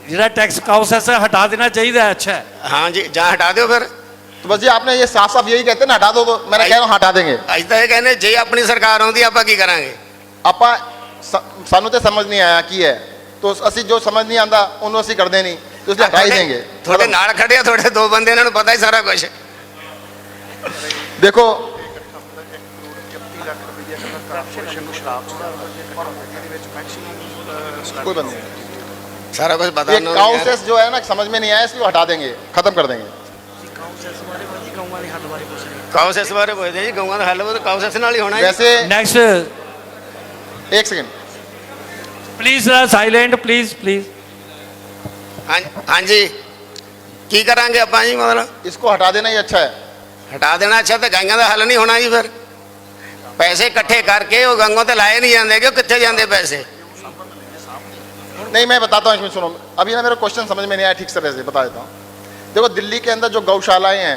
Speaker 3: ਜਿਹੜਾ ਟੈਕਸ ਕਾਉਂਸੈਸ ਹੈ ਹਟਾ ਦੇਣਾ ਚਾਹੀਦਾ ਹੈ, ਅੱਛਾ ਹੈ।
Speaker 11: हाँ जी, जहाँ हटा दो फिर।
Speaker 6: तो बस जी आपने ये साफ साफ यही कहते हैं ना, हटा दो तो मैंने कह रहा हूँ हटा देंगे।
Speaker 11: ਅਸੀਂ ਤਾਂ ਇਹ ਕਹਿੰਦੇ ਜੇ ਆਪਣੀ ਸਰਕਾਰ ਆਉਂਦੀ ਆਪਾਂ ਕੀ ਕਰਾਂਗੇ?
Speaker 6: ਆਪਾਂ ਸਾਨੂੰ ਤੇ ਸਮਝ ਨਹੀਂ ਆਇਆ ਕੀ ਹੈ, तो ਅਸੀਂ ਜੋ ਸਮਝ ਨਹੀਂ ਆਂਦਾ ਉਹਨੂੰ ਅਸੀਂ ਕਰਦੇ ਨਹੀਂ, तो इसलिए हटा ही देंगे।
Speaker 11: ਤੁਹਾਡੇ ਨਾਲ ਖੜੇ ਆ ਤੁਹਾਡੇ ਦੋ ਬੰਦੇ, ਇਹਨਾਂ ਨੂੰ ਪਤਾ ਹੀ ਸਾਰਾ ਕੁਝ।
Speaker 6: देखो कोई बात नहीं,
Speaker 11: ਸਾਰਾ ਕੁਝ ਪਤਾ
Speaker 6: ये
Speaker 11: ਉਹਨਾਂ ਨੂੰ।
Speaker 6: काउंसेस जो है ना समझ में नहीं आया, इसलिए हटा देंगे, खत्म कर देंगे।
Speaker 11: ਕਾਉਂਸੈਸ ਬਾਰੇ ਪੁੱਛਦੇ ਜੀ, ਗਊਆਂ ਦਾ ਹੱਲ ਉਹ ਕਾਉਂਸੈਸ ਨਾਲ ਹੀ ਹੋਣਾ ਜੀ।
Speaker 6: वैसे
Speaker 3: ਨੈਕਸਟ
Speaker 6: एक second,
Speaker 3: please silent please please.
Speaker 11: ਹਾਂਜੀ ਕੀ ਕਰਾਂਗੇ ਆਪਾਂ ਜੀ? ਮਤਲਬ
Speaker 6: इसको हटा देना ही अच्छा है।
Speaker 11: ਹਟਾ ਦੇਣਾ ਅੱਛਾ, ਤੇ ਗਾਈਆਂ ਦਾ ਹੱਲ ਨਹੀਂ ਹੋਣਾ ਜੀ। ਫਿਰ ਪੈਸੇ ਇਕੱਠੇ ਕਰਕੇ ਉਹ ਗੰਗੋਂ ਤੇ ਲਾਏ ਨਹੀਂ ਜਾਂਦੇ, ਕਿ ਕਿੱਥੇ ਜਾਂਦੇ ਪੈਸੇ?
Speaker 6: नहीं मैं बताता हूँ, इसमें सुनो, अभी ना मेरा क्वेश्चन समझ में नहीं आया ठीक से, वैसे बता देता हूँ। देखो दिल्ली के अंदर जो गौशालाएं हैं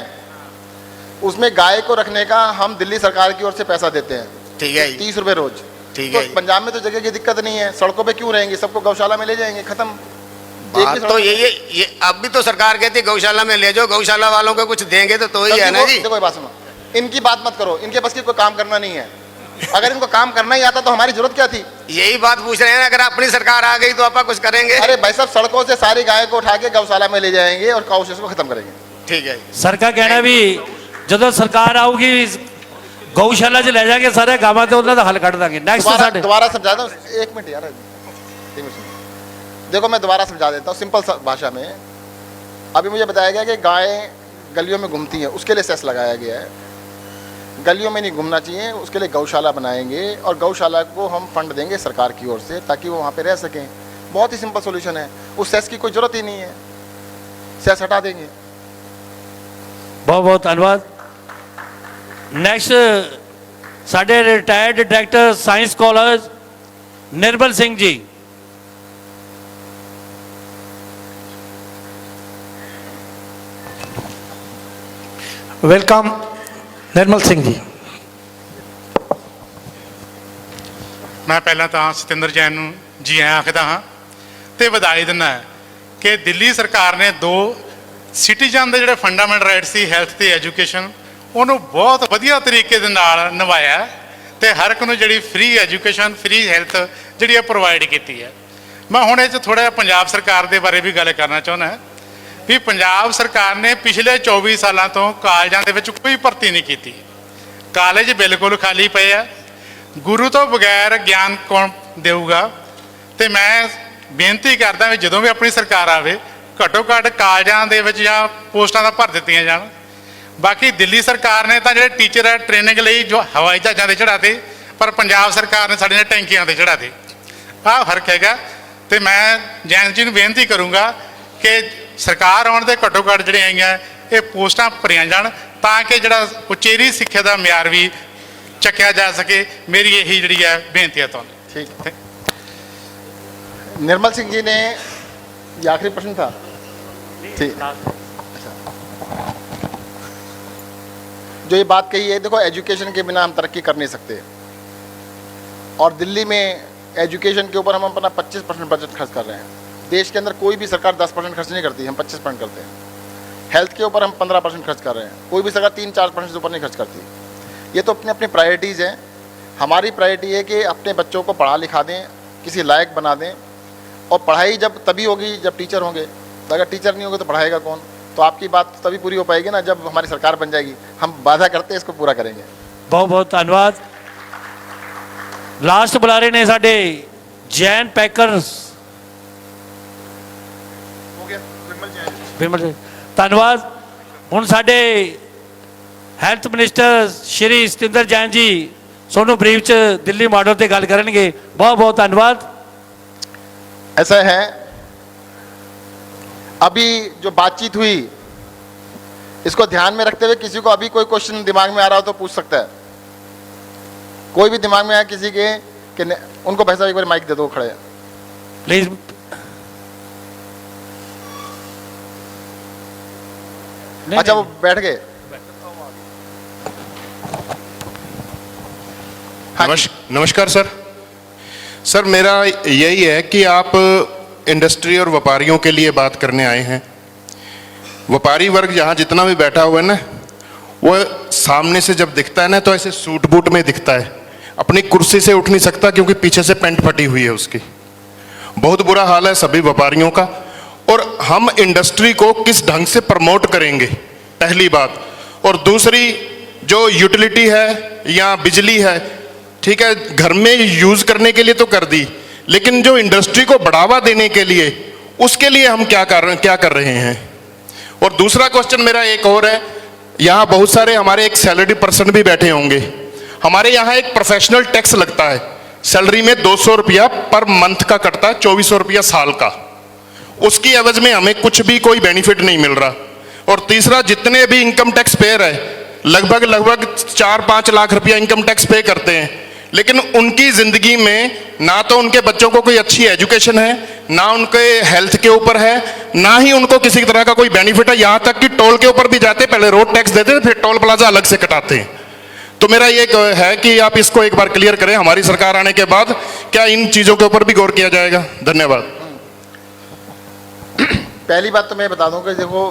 Speaker 6: उसमें गाय को रखने का हम दिल्ली सरकार की ओर से पैसा देते हैं,
Speaker 11: ठीक है जी,
Speaker 6: 30 रुपए रोज।
Speaker 11: ठीक
Speaker 6: तो
Speaker 11: है जी।
Speaker 6: पंजाब में तो जगह की दिक्कत नहीं है, सड़कों पे क्यों रहेंगे, सबको गौशाला में ले जाएंगे, खत्म। एक भी
Speaker 11: बात
Speaker 6: सड़क-
Speaker 11: तो ये अब भी तो सरकार कहती है गौशाला में ले जाओ, गौशाला वालों को कुछ देंगे तो ही है ना जी।
Speaker 6: देखो ये बात सुनो, इनकी बात मत करो, इनके बस की कोई काम करना नहीं है। अगर इनको काम करना ही आता तो हमारी जरूरत क्या थी?
Speaker 11: यही बात पूछ रहे हैं ना, अगर अपनी सरकार आ गई तो आप कुछ करेंगे?
Speaker 6: अरे भाई साहब, सड़कों से सारी गाय को उठा के गौशाला में ले जाएंगे और काउंसेस को खत्म करेंगे।
Speaker 11: ठीक है।
Speaker 3: ਸਰ ਕਾ ਕਹਿਣਾ ਵੀ ਜਦੋਂ ਸਰਕਾਰ ਆਊਗੀ ਗਊਸ਼ਾਲਾ 'ਚ ਲੈ ਜਾਗੇ ਸਾਰੇ ਗਾਵਾਂ ਤੇ ਉਹਨਾਂ ਦਾ ਹੱਲ ਕੱਢ ਦਾਂਗੇ। ਨੈਕਸਟ ਸਾਡੇ
Speaker 6: दोबारा समझा दो, एक मिनट यार, एक मिनट सुनो। देखो मैं दोबारा समझा देता हूँ सिंपल भाषा में। अभी मुझे बताया गया कि गाय गलियों में घूमती हैं, उसके लिए सेस लगाया गया है। गलियों में नहीं घूमना चाहिए, उसके लिए गौशाला बनाएंगे और गौशाला को हम फंड देंगे सरकार की ओर से ताकि वो वहाँ पे रह सकें। बहुत ही सिंपल सॉल्यूशन है, उस सेस की कोई ज़रूरत ही नहीं है, सेस हटा देंगे।
Speaker 3: ਬਹੁਤ ਬਹੁਤ ਧੰਨਵਾਦ। ਨੈਕਸਟ ਸਾਡੇ retired director science college Nirmal Singh ji.
Speaker 12: Welcome Nirmal Singh ji.
Speaker 13: ਮੈਂ ਪਹਿਲਾਂ ਤਾਂ ਸਤਿੰਦਰ ਜੈਨ ਨੂੰ ਜੀ ਆਇਆਂ ਆਖਦਾ ਹਾਂ ਤੇ ਵਧਾਈ ਦਿੰਦਾ ਕਿ ਦਿੱਲੀ ਸਰਕਾਰ ਨੇ ਦੋ ਸਿਟੀਜ਼ਨ ਦੇ ਜਿਹੜੇ ਫੰਡਾਮੈਂਟਲ ਰਾਈਟ ਸੀ, ਹੈਲਥ ਤੇ ਐਜੂਕੇਸ਼ਨ, ਉਹਨੂੰ ਬਹੁਤ ਵਧੀਆ ਤਰੀਕੇ ਦੇ ਨਾਲ ਨਿਭਾਇਆ ਤੇ ਹਰ ਇੱਕ ਨੂੰ ਜਿਹੜੀ ਫ੍ਰੀ ਐਜੂਕੇਸ਼ਨ, ਫ੍ਰੀ ਹੈਲਥ ਜਿਹੜੀ ਇਹ ਪ੍ਰੋਵਾਈਡ ਕੀਤੀ ਹੈ। ਮੈਂ ਹੁਣ ਇਹ 'ਚ ਥੋੜ੍ਹਾ ਜਿਹਾ ਪੰਜਾਬ ਸਰਕਾਰ ਦੇ ਬਾਰੇ ਵੀ ਗੱਲ ਕਰਨਾ ਚਾਹੁੰਦਾ ਵੀ ਪੰਜਾਬ ਸਰਕਾਰ ਨੇ ਪਿਛਲੇ 24 ਸਾਲਾਂ ਤੋਂ ਕਾਲਜਾਂ ਦੇ ਵਿੱਚ ਕੋਈ ਭਰਤੀ ਨਹੀਂ ਕੀਤੀ। ਕਾਲਜ ਬਿਲਕੁਲ ਖਾਲੀ ਪਏ ਆ। ਗੁਰੂ ਤੋਂ ਬਗੈਰ ਗਿਆਨ ਕੌਣ ਦੇਊਗਾ? ਤੇ ਮੈਂ ਬੇਨਤੀ ਕਰਦਾ ਵੀ ਜਦੋਂ ਵੀ ਆਪਣੀ ਸਰਕਾਰ ਆਵੇ ਘੱਟੋ ਘੱਟ ਕਾਲਜਾਂ ਦੇ ਵਿੱਚ ਜਾਂ ਪੋਸਟਾਂ ਦਾ ਭਰ ਦਿੱਤੀਆਂ ਜਾਣ। ਬਾਕੀ ਦਿੱਲੀ ਸਰਕਾਰ ਨੇ ਤਾਂ ਜਿਹੜੇ ਟੀਚਰ ਹੈ ਟ੍ਰੇਨਿੰਗ ਲਈ ਜੋ ਹਵਾਈ ਜਹਾਜ਼ਾਂ ਤੇ ਚੜਾਤੇ, ਪਰ ਪੰਜਾਬ ਸਰਕਾਰ ਨੇ ਸਾਡੀਆਂ ਟੈਂਕੀਆਂ ਤੇ ਚੜਾਤੇ। ਆਹ ਫਰਕ ਹੈਗਾ। ਤੇ ਮੈਂ ਜੈਨ ਜੀ ਨੂੰ ਬੇਨਤੀ ਕਰੂੰਗਾ ਕਿ ਸਰਕਾਰ ਆਉਣ ਦੇ ਘੱਟੋ ਘੱਟ ਜਿਹੜੀਆਂ ਆਈਆਂ ਇਹ ਪੋਸਟਾਂ ਭਰੀਆਂ ਜਾਣ ਤਾਂ ਕਿ ਜਿਹੜਾ ਉਚੇਰੀ ਸਿੱਖਿਆ ਦਾ ਮਿਆਰ ਵੀ ਚੱਕਿਆ ਜਾ ਸਕੇ। ਮੇਰੀ ਇਹੀ ਜਿਹੜੀ ਹੈ ਬੇਨਤੀ ਹੈ ਤੁਹਾਨੂੰ।
Speaker 6: ठीक है। निर्मल सिंह जी ने ये आखिरी प्रश्न था, ठीक। अच्छा, जो ये बात कही है, देखो एजुकेशन के बिना हम तरक्की कर नहीं सकते और दिल्ली में एजुकेशन के ऊपर हम अपना 25% बजट खर्च कर रहे हैं। देश के अंदर कोई भी सरकार 10% खर्च नहीं करती, हम 25% करते हैं। हेल्थ के ऊपर हम 15% खर्च कर रहे हैं, कोई भी सरकार 3-4% से ऊपर नहीं खर्च करती। ये तो अपनी अपनी प्रायोरिटीज़ हैं। हमारी प्रायोरिटी है कि अपने बच्चों को पढ़ा लिखा दें, किसी लायक बना दें, और पढ़ाई जब तभी होगी जब टीचर होंगे। अगर टीचर नहीं होंगे तो पढ़ाएगा कौन? तो आपकी बात तभी पूरी हो पाएगी ना जब हमारी सरकार बन जाएगी। हम वादा करते हैं इसको पूरा करेंगे।
Speaker 3: ਬਹੁਤ ਬਹੁਤ ਧੰਨਵਾਦ। ਲਾਸਟ ਬੁਲਾਰੇ ਨੇ ਸਾਡੇ ਜੈਨ ਪੈਕਰਸ।
Speaker 6: हो गया।
Speaker 1: ਵਿਮਲ ਜੀ ਧੰਨਵਾਦ। ਹੁਣ ਸਾਡੇ ਹੈਲਥ ਮਿਨਿਸਟਰ ਸ਼੍ਰੀ ਸਤਿੰਦਰ ਜੈਨ ਜੀ ਤੁਹਾਨੂੰ ਬਰੀਫ ਚ ਦਿੱਲੀ ਮਾਡਲ ਤੇ ਗੱਲ ਕਰਨਗੇ। ਬਹੁਤ ਬਹੁਤ ਧੰਨਵਾਦ।
Speaker 6: ऐसा है, अभी जो बातचीत हुई इसको ध्यान में रखते हुए किसी को अभी कोई क्वेश्चन दिमाग में आ रहा हो तो पूछ सकता है। कोई भी दिमाग में आया किसी के कि उनको भाई साहब एक बार माइक दे दो, खड़े हैं
Speaker 1: प्लीज।
Speaker 6: अच्छा वो बैठ गए।
Speaker 10: नमस्कार सर। सर मेरा यही है कि आप इंडस्ट्री और व्यापारियों के लिए बात करने आए हैं। व्यापारी वर्ग यहाँ जितना भी बैठा हुआ है ना, वो सामने से जब दिखता है ना तो ऐसे सूट बूट में दिखता है, अपनी कुर्सी से उठ नहीं सकता क्योंकि पीछे से पैंट फटी हुई है उसकी। बहुत बुरा हाल है सभी व्यापारियों का। और हम इंडस्ट्री को किस ढंग से प्रमोट करेंगे, पहली बात। और दूसरी, जो यूटिलिटी है या बिजली है, ठीक है, घर में यूज करने के लिए तो कर दी, लेकिन जो इंडस्ट्री को बढ़ावा देने के लिए, उसके लिए हम क्या कर रहे हैं। और दूसरा क्वेश्चन मेरा एक और है, यहाँ बहुत सारे हमारे एक सैलरी पर्सन भी बैठे होंगे। हमारे यहाँ एक प्रोफेशनल टैक्स लगता है, सैलरी में 200 रुपया पर मंथ का कटता है, 2400 रुपया साल का। उसकी एवज में हमें कुछ भी कोई बेनिफिट नहीं मिल रहा। और तीसरा, जितने भी इनकम टैक्स पेयर है, लगभग 4-5 लाख रुपया इनकम टैक्स पे करते हैं, लेकिन उनकी जिंदगी में ना तो उनके बच्चों को कोई अच्छी एजुकेशन है, ना उनके हेल्थ के ऊपर है, ना ही उनको किसी तरह का कोई बेनिफिट है। यहाँ तक कि टोल के ऊपर भी जाते, पहले रोड टैक्स देते, फिर टोल प्लाजा अलग से कटाते हैं। तो मेरा ये है कि आप इसको एक बार क्लियर करें, हमारी सरकार आने के बाद क्या इन चीजों के ऊपर भी गौर किया जाएगा। धन्यवाद।
Speaker 6: पहली बात तो मैं बता दूं कि देखो,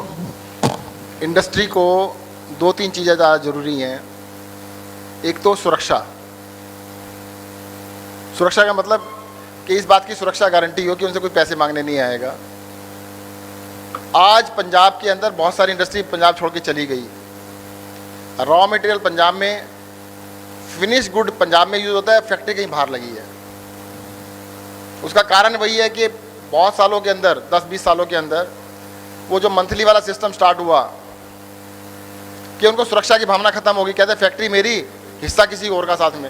Speaker 6: इंडस्ट्री को 2-3 चीज़ें ज़्यादा ज़रूरी हैं। एक तो सुरक्षा। सुरक्षा का मतलब कि इस बात की सुरक्षा गारंटी हो कि उनसे कोई पैसे मांगने नहीं आएगा। आज पंजाब के अंदर बहुत सारी इंडस्ट्री पंजाब छोड़ के चली गई। रॉ मटेरियल पंजाब में, फिनिश गुड पंजाब में यूज़ होता है, फैक्ट्री कहीं बाहर लगी है। उसका कारण वही है कि बहुत सालों के अंदर, 10-20 सालों के अंदर, वो जो मंथली वाला सिस्टम स्टार्ट हुआ कि उनको सुरक्षा की भावना खत्म हो गई। कहते फैक्ट्री मेरी, हिस्सा किसी और का साथ में।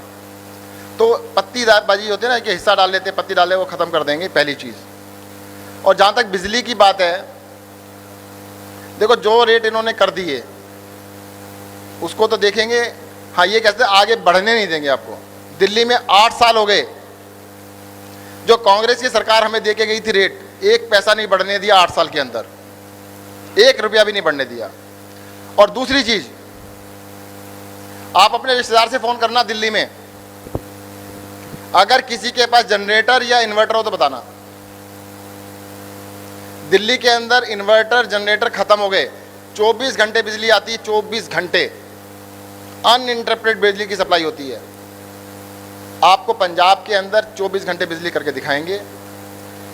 Speaker 6: तो पत्तीबाजी होती है ना कि हिस्सा डाल लेते, पत्ती डाले, वो खत्म कर देंगे, पहली चीज़। और जहाँ तक बिजली की बात है, देखो जो रेट इन्होंने कर दिए उसको तो देखेंगे। हाँ, ये कहते हैं आगे बढ़ने नहीं देंगे आपको। दिल्ली में 8 साल हो गए, जो कांग्रेस की सरकार हमें दे के गई थी रेट, 1 पैसा नहीं बढ़ने दिया 8 साल के अंदर, 1 रुपया भी नहीं बढ़ने दिया। और दूसरी चीज, आप अपने रिश्तेदार से फोन करना दिल्ली में, अगर किसी के पास जनरेटर या इन्वर्टर हो तो बताना। दिल्ली के अंदर इन्वर्टर जनरेटर खत्म हो गए। 24 घंटे बिजली आती है, 24 घंटे अनइंटरप्टेड बिजली की सप्लाई होती है। आपको पंजाब के अंदर 24 घंटे बिजली करके दिखाएंगे,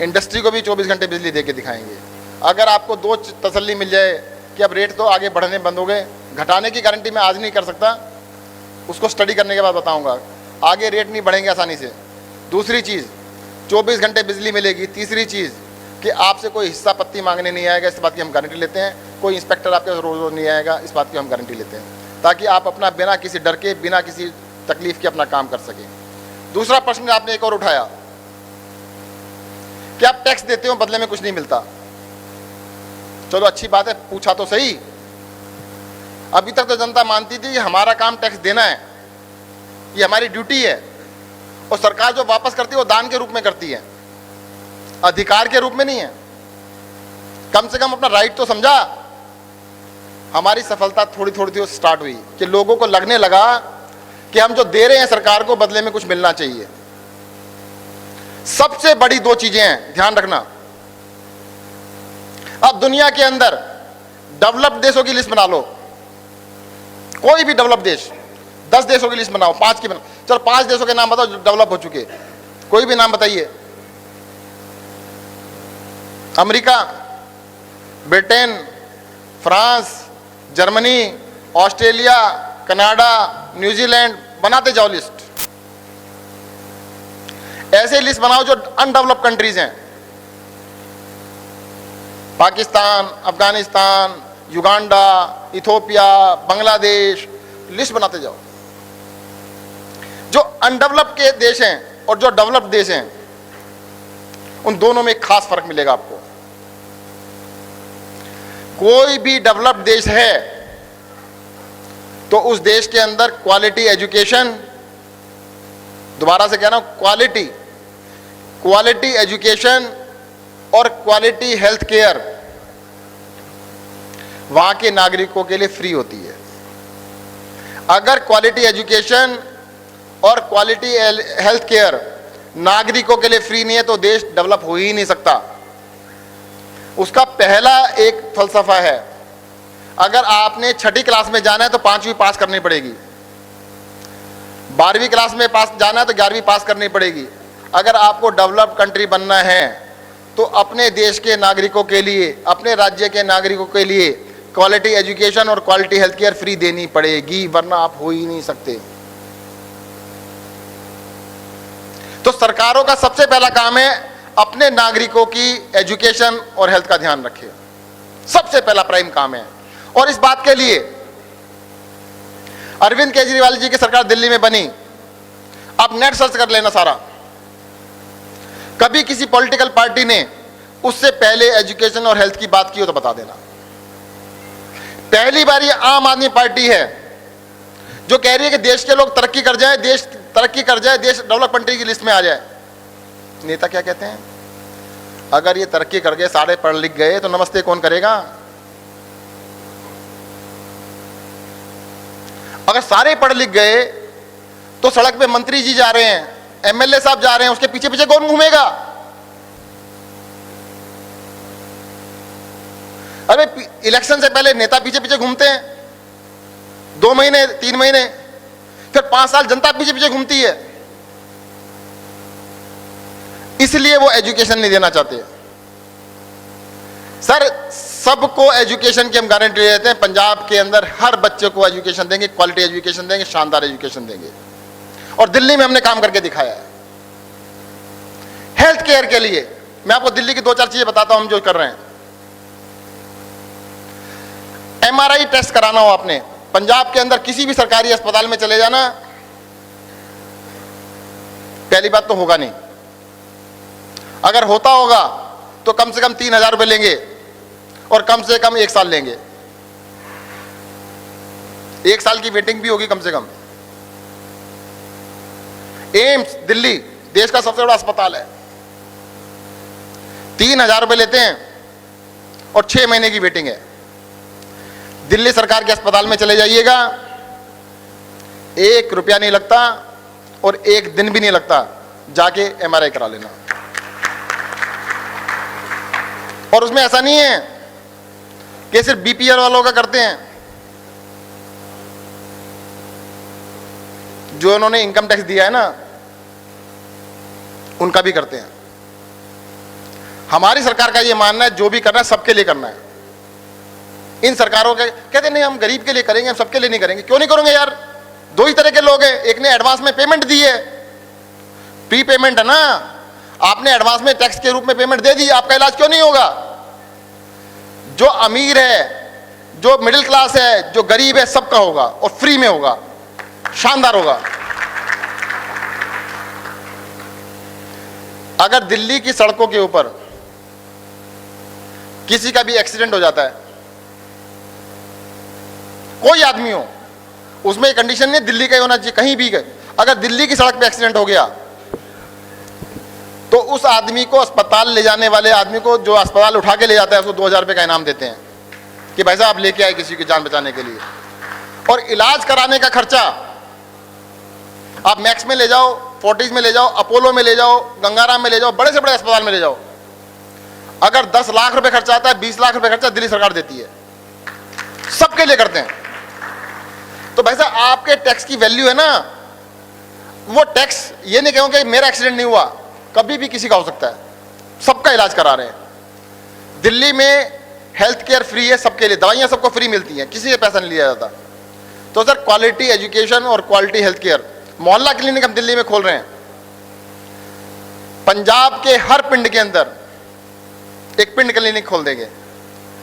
Speaker 6: इंडस्ट्री को भी 24 घंटे बिजली दे के दिखाएंगे। अगर आपको 2 तसल्ली मिल जाए कि अब रेट तो आगे बढ़ने बंद हो गए, घटाने की गारंटी मैं आज नहीं कर सकता, उसको स्टडी करने के बाद बताऊंगा। आगे रेट नहीं बढ़ेंगे आसानी से। दूसरी चीज़, 24 घंटे बिजली मिलेगी। तीसरी चीज़ कि आपसे कोई हिस्सा पत्ती मांगने नहीं आएगा, इस बात की हम गारंटी लेते हैं। कोई इंस्पेक्टर आपके रोज रोज नहीं आएगा, इस बात की हम गारंटी लेते हैं, ताकि आप अपना बिना किसी डर के, बिना किसी तकलीफ के अपना काम कर सकें। दूसरा प्रश्न आपने एक और उठाया कि आप टैक्स देते हो, बदले में कुछ नहीं मिलता। चलो अच्छी बात है, पूछा तो सही। अभी तक तो जनता मानती थी कि हमारा काम टैक्स देना है, ये हमारी ड्यूटी है, और सरकार जो वापस करती है वो दान के रूप में करती है, अधिकार के रूप में नहीं है। कम से कम अपना राइट तो समझा। हमारी सफलता थोड़ी थोड़ी स्टार्ट हुई कि लोगों को लगने लगा कि हम जो दे रहे हैं सरकार को, बदले में कुछ मिलना चाहिए। सबसे बड़ी 2 चीजें हैं, ध्यान रखना। अब दुनिया के अंदर डेवलप्ड देशों की लिस्ट बना लो, कोई भी डेवलप देश, 10 देशों की लिस्ट बनाओ, 5 की बनाओ। चलो 5 देशों के नाम बताओ जो डेवलप हो चुके, कोई भी नाम बताइए। America, Britain, France, Germany, Australia, Canada, New Zealand, बनाते जाओ लिस्ट। ऐसे लिस्ट बनाओ जो अनडेवलप्ड कंट्रीज हैं। Pakistan, Afghanistan, Uganda, Ethiopia, Bangladesh, list बनाते जाओ। जो अनडेवलप्ड के देश हैं और जो डेवलप्ड देश हैं, उन दोनों में एक खास फर्क मिलेगा आपको। कोई भी डेवलप्ड देश है तो उस देश के अंदर क्वालिटी एजुकेशन, दोबारा से कह रहा हूं, क्वालिटी एजुकेशन और क्वालिटी हेल्थ केयर वहां के नागरिकों के लिए फ्री होती है। अगर क्वालिटी एजुकेशन और क्वालिटी हेल्थ केयर नागरिकों के लिए फ्री नहीं है तो देश डेवलप हो ही नहीं सकता। उसका पहला एक फलसफा है, अगर आपने 6ठी क्लास में जाना है तो 5वीं पास करनी पड़ेगी, 12वीं क्लास में पास जाना है तो 11वीं पास करनी पड़ेगी। अगर आपको डेवलप्ड कंट्री बनना है तो अपने देश के नागरिकों के लिए, अपने राज्य के नागरिकों के लिए क्वालिटी एजुकेशन और क्वालिटी हेल्थ केयर फ्री देनी पड़ेगी, वरना आप हो ही नहीं सकते। तो सरकारों का सबसे पहला काम है अपने नागरिकों की एजुकेशन और हेल्थ का ध्यान रखें, सबसे पहला प्राइम काम है। और इस बात के लिए अरविंद केजरीवाल जी की सरकार दिल्ली में बनी। आप नेट सर्च कर लेना सारा, कभी किसी पॉलिटिकल पार्टी ने उससे पहले एजुकेशन और हेल्थ की बात की हो तो बता देना। पहली बार ये आम आदमी पार्टी है जो कह रही है कि देश के लोग तरक्की कर जाए, देश तरक्की कर जाए, देश डेवलप कंट्री की लिस्ट में आ जाए। नेता क्या कहते हैं, अगर ये तरक्की कर गए, सारे पढ़ लिख गए तो नमस्ते कौन करेगा? अगर सारे पढ़ लिख गए तो सड़क पे मंत्री जी जा रहे हैं, एमएलए साहब जा रहे हैं, उसके पीछे पीछे कौन घूमेगा? अरे इलेक्शन से पहले नेता पीछे पीछे घूमते हैं, 2 महीने 3 महीने, फिर 5 साल जनता पीछे पीछे घूमती है। इसलिए वो एजुकेशन नहीं देना चाहते। सर, सबको एजुकेशन की हम गारंटी देते हैं, पंजाब के अंदर हर बच्चे को एजुकेशन देंगे, क्वालिटी एजुकेशन देंगे, शानदार एजुकेशन देंगे। और दिल्ली में हमने काम करके दिखाया है। हेल्थ केयर के लिए मैं आपको दिल्ली की 2-4 चीजें बताता हूं हम जो कर रहे हैं। एमआरआई टेस्ट कराना हो आपने, पंजाब के अंदर किसी भी सरकारी अस्पताल में चले जाना, पहली बात तो होगा नहीं, अगर होता होगा तो कम से कम 3,000 रुपए लेंगे और कम से कम 1 साल लेंगे। 1 साल की वेटिंग भी होगी कम से कम। एम्स दिल्ली देश का सबसे बड़ा अस्पताल है, 3,000 रुपए लेते हैं और 6 महीने की वेटिंग है। दिल्ली सरकार के अस्पताल में चले जाइएगा, 1 रुपया नहीं लगता और 1 दिन भी नहीं लगता, जाके एमआरआई करा लेना। और उसमें ऐसा नहीं है कि सिर्फ बीपीएल वालों का करते हैं, जो उन्होंने इनकम टैक्स दिया है ना, उनका भी करते हैं। हमारी सरकार का ये मानना है जो भी करना है सबके लिए करना है। इन सरकारों के कहते नहीं हम गरीब के लिए करेंगे, हम सबके लिए नहीं करेंगे। क्यों नहीं करेंगे यार? 2 ही तरह के लोग हैं, एक ने एडवांस में पेमेंट दी है, प्री पेमेंट है ना, आपने एडवांस में टैक्स के रूप में पेमेंट दे दी, आपका इलाज क्यों नहीं होगा? जो अमीर है, जो मिडिल क्लास है, जो गरीब है, सबका होगा और फ्री में होगा, शानदार होगा। अगर दिल्ली की सड़कों के ऊपर किसी का भी एक्सीडेंट हो जाता है, कोई आदमी हो, उसमें एक कंडीशन नहीं दिल्ली का ही होना चाहिए, कहीं भी गए, अगर दिल्ली की सड़क पे एक्सीडेंट हो गया तो उस आदमी को, अस्पताल ले जाने वाले आदमी को, जो अस्पताल उठा के ले जाता है, उसको 2,000 रुपये का इनाम देते हैं कि भाई साहब आप लेके आए किसी की जान बचाने के लिए। और इलाज कराने का खर्चा आप मैक्स में ले जाओ, फोर्टिस में ले जाओ, अपोलो में ले जाओ, गंगाराम में ले जाओ, बड़े से बड़े अस्पताल में ले जाओ, अगर 10 लाख रुपए खर्चा आता है, 20 लाख रुपए खर्चा दिल्ली सरकार देती है, सबके लिए करते हैं। तो भाई साहब आपके टैक्स की वैल्यू है ना, वो टैक्स ये नहीं कहूँ कि मेरा एक्सीडेंट नहीं हुआ, कभी भी किसी का हो सकता है, सबका इलाज करा रहे हैं। दिल्ली में हेल्थ केयर फ्री है सबके लिए, दवाइयां सबको फ्री मिलती हैं, किसी से पैसा नहीं लिया जाता। तो सर क्वालिटी एजुकेशन और क्वालिटी हेल्थ केयर, मोहल्ला क्लिनिक हम दिल्ली में खोल रहे हैं। पंजाब के हर पिंड के अंदर एक पिंड क्लिनिक खोल देंगे,